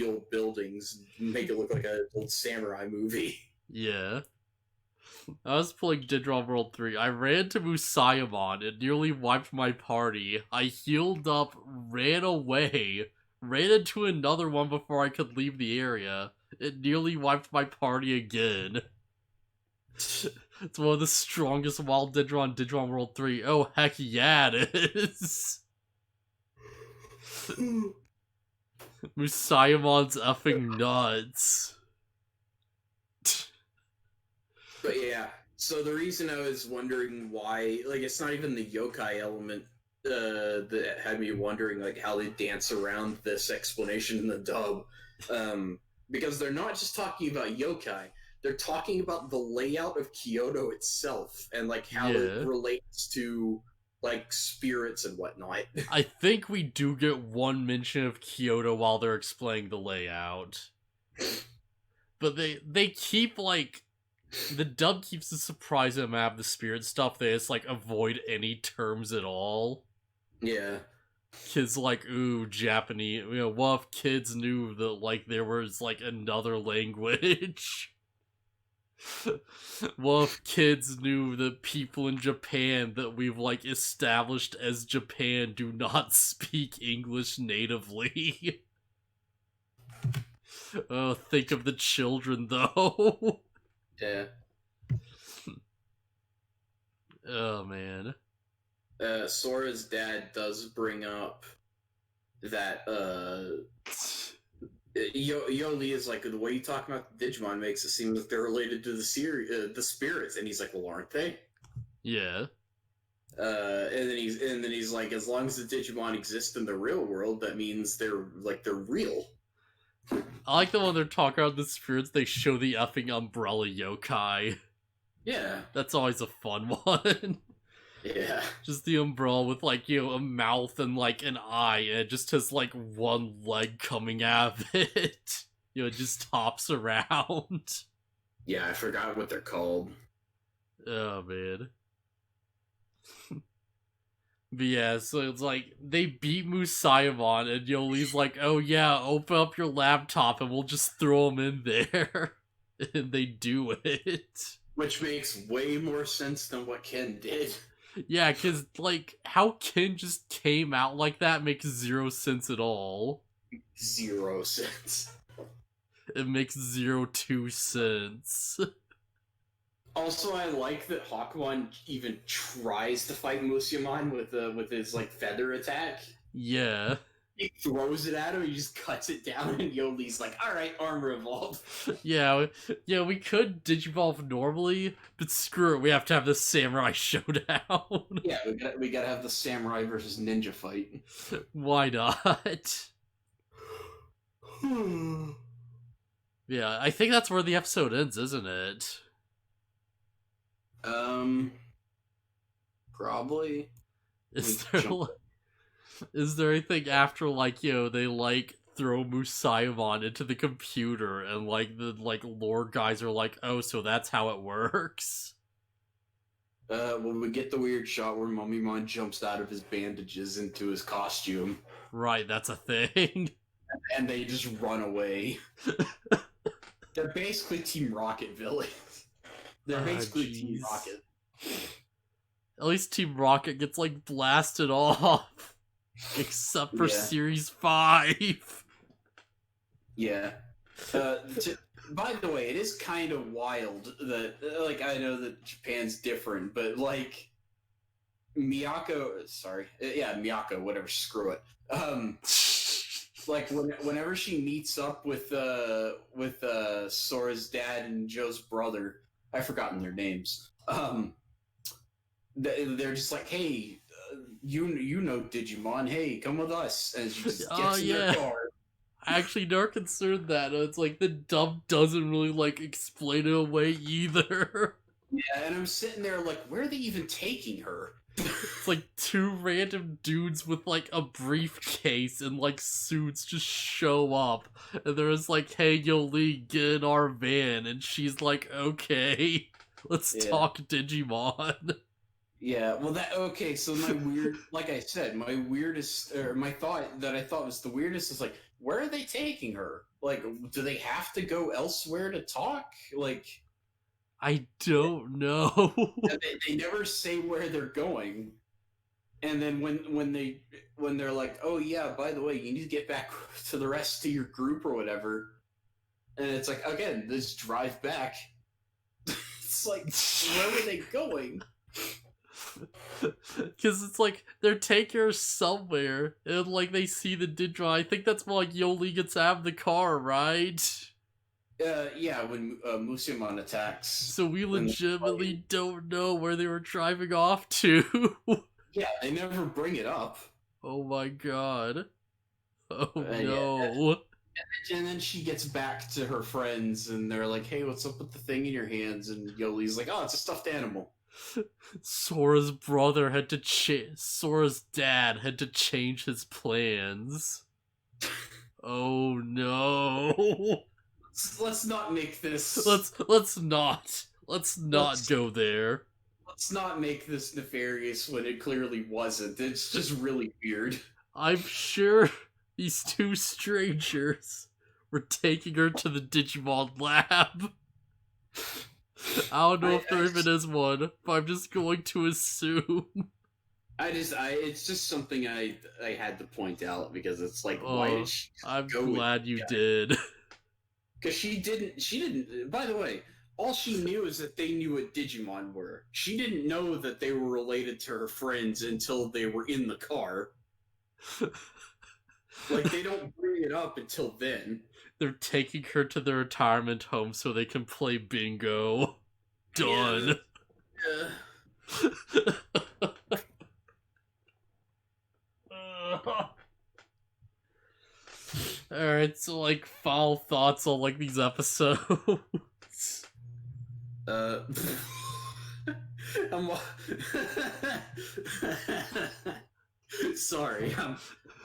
old buildings, make it look like an old samurai movie. Yeah. I was playing Digimon World 3. I ran to Musayamon. It nearly wiped my party. I healed up, ran away, ran into another one before I could leave the area. It nearly wiped my party again. It's one of the strongest wild Digimon in Digimon World 3. Oh, heck yeah, it is. Musayamon's effing nuts. But yeah, so the reason I was wondering why, like, it's not even the yokai element that had me wondering, like, how they dance around this explanation in the dub. Because they're not just talking about yokai, they're talking about the layout of Kyoto itself and, like, how it relates to, like, spirits and whatnot. I think we do get one mention of Kyoto while they're explaining the layout. But they keep, like... The dub keeps the surprise them out of the spirit stuff. They just, like, avoid any terms at all. Yeah. Kids like, ooh, Japanese. You know, what if kids knew that, like, there was, like, another language? What if kids knew that people in Japan that we've, like, established as Japan do not speak English natively? Oh, think of the children, though. Yeah. Oh, man. Sora's dad does bring up that, Yoli is like, the way you talk about the Digimon makes it seem like they're related to the spirits, and he's like, well, aren't they? Yeah. And then he's like, as long as the Digimon exist in the real world, that means they're real. I like the one they're talking about the spirits, they show the effing umbrella yokai. Yeah. That's always a fun one. Yeah. Just the umbrella with, like, a mouth and, like, an eye, and it just has, like, one leg coming out of it. It just hops around. Yeah, I forgot what they're called. Oh, man. But yeah, so it's like, they beat Musayamon, and Yoli's like, oh yeah, open up your laptop and we'll just throw him in there. And they do it. Which makes way more sense than what Ken did. Yeah, because, like, how Ken just came out like that makes zero sense at all. 0 sense. It makes 0.2 sense. Also, I like that Hakuman even tries to fight Musyamon with his, like, feather attack. Yeah. He throws it at him, he just cuts it down, and Yoli's like, alright, armor evolve. Yeah, we could Digivolve normally, but screw it, we have to have this samurai showdown. Yeah, we gotta have the samurai versus ninja fight. Why not? Yeah, I think that's where the episode ends, isn't it? Probably. Is there anything after, like, they, like, throw Musayamon into the computer and, like, the, like, lore guys are like, oh, so that's how it works? when we get the weird shot where Mummymon jumps out of his bandages into his costume, Right, that's a thing. and they just run away. They're basically Team Rocket villains. They're basically Team jeez. Rocket. At least Team Rocket gets, like, blasted off. Except for Yeah. Series 5. Yeah. By the way, it is kind of wild that, like, I know that Japan's different, but, like, Miyako, whatever, screw it. Like, whenever she meets up with Sora's dad and Joe's brother, I've forgotten their names, they're just like, hey, you know Digimon, hey, come with us, and she just gets in their car. I actually never considered that. It's like the dub doesn't really, like, explain it away either. Yeah, and I'm sitting there like, where are they even taking her? It's like two random dudes with, like, a briefcase and, like, suits just show up. And they're just like, hey, Yoli, get in our van. And she's like, okay, let's talk Digimon. Yeah, well, okay, so my weird, like I said, my thought that I thought was the weirdest is like, where are they taking her? Like, do they have to go elsewhere to talk? Like, I don't know. they never say where they're going. And then when they're like, oh yeah, by the way, you need to get back to the rest of your group or whatever, and it's like, again, this drive back. It's like, where were they going? Because it's like they're taking her somewhere, and like they see the Digimon. I think that's more like Yoli gets to have the car, right? Yeah, when Musimon attacks. So we legitimately don't know where they were driving off to. Yeah, they never bring it up. Oh my god. Oh no. Yeah. And then she gets back to her friends, and they're like, hey, what's up with the thing in your hands? And Yoli's like, oh, it's a stuffed animal. Sora's dad had to change his plans. Oh no. Let's not make this. Let's not go there. Let's not make this nefarious when it clearly wasn't. It's just really weird. I'm sure these two strangers were taking her to the Digimon lab. I don't know if there even is one, but I'm just going to assume. It's just something I had to point out because it's like, why did she? I'm glad you did. Because she didn't. By the way, all she knew is that they knew what Digimon were. She didn't know that they were related to her friends until they were in the car. Like, they don't bring it up until then. They're taking her to their retirement home so they can play bingo. Done. Alright, so, like, final thoughts on, like, these episodes. Sorry,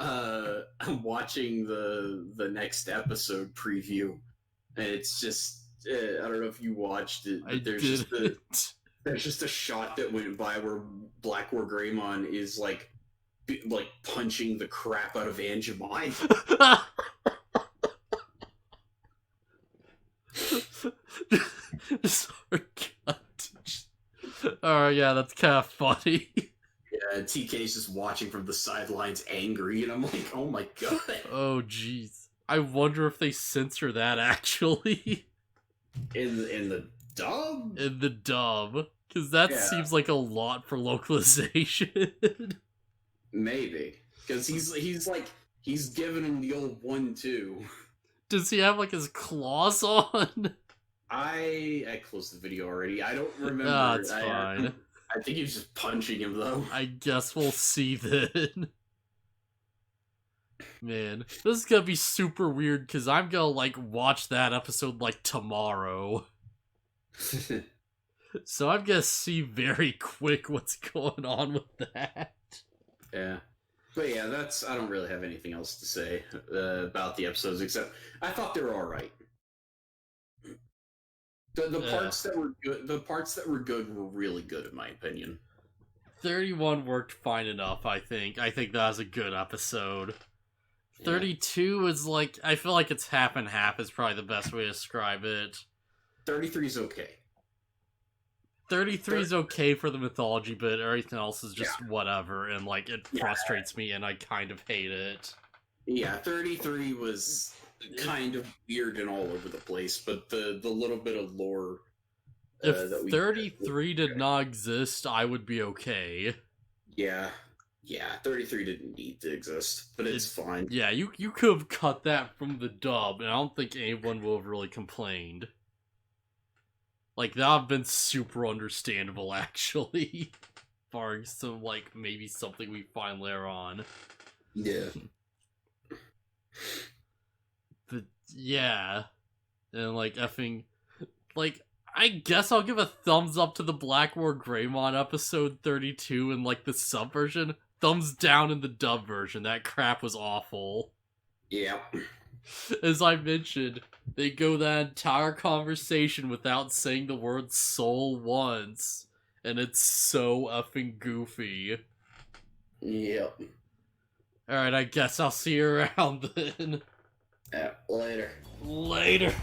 I'm watching the next episode preview, and it's just I don't know if you watched it, but there's just a shot that went by where Black War Greymon is like punching the crap out of Angemine. Alright, yeah, that's kind of funny. Yeah, TK's just watching from the sidelines angry, and I'm like, oh my god. Oh, jeez. I wonder if they censor that, actually. In the dub? In the dub. Because that seems like a lot for localization. Maybe. Because he's giving him the old 1-2. Does he have, like, his claws on? I closed the video already. I don't remember. That's fine. I think he was just punching him, though. I guess we'll see then. Man, this is gonna be super weird because I'm gonna, like, watch that episode, like, tomorrow. So I'm gonna see very quick what's going on with that. Yeah. But yeah, I don't really have anything else to say about the episodes, except I thought they were alright. The parts that were good, the parts that were good were really good in my opinion. 31 worked fine enough, I think. I think that was a good episode. 32 is like, I feel like it's half and half is probably the best way to describe it. 33 is okay. 33 is okay for the mythology bit, everything else is just whatever, and like, it frustrates me and I kind of hate it. Yeah, 33 was kind of weird and all over the place, but the little bit of lore... if 33 did not exist, I would be okay. Yeah, 33 didn't need to exist, but it's fine. Yeah, you could have cut that from the dub, and I don't think anyone will have really complained. Like, that would have been super understandable, actually. Barring some, like, maybe something we find later on. Yeah. But, yeah. And, like, effing... Like, I guess I'll give a thumbs up to the Blackmore Greymon episode 32 in, like, the sub version. Thumbs down in the dub version. That crap was awful. Yeah. As I mentioned, they go that entire conversation without saying the word soul once. And it's so effing goofy. Yep. Alright, I guess I'll see you around then. Yeah, later. Later.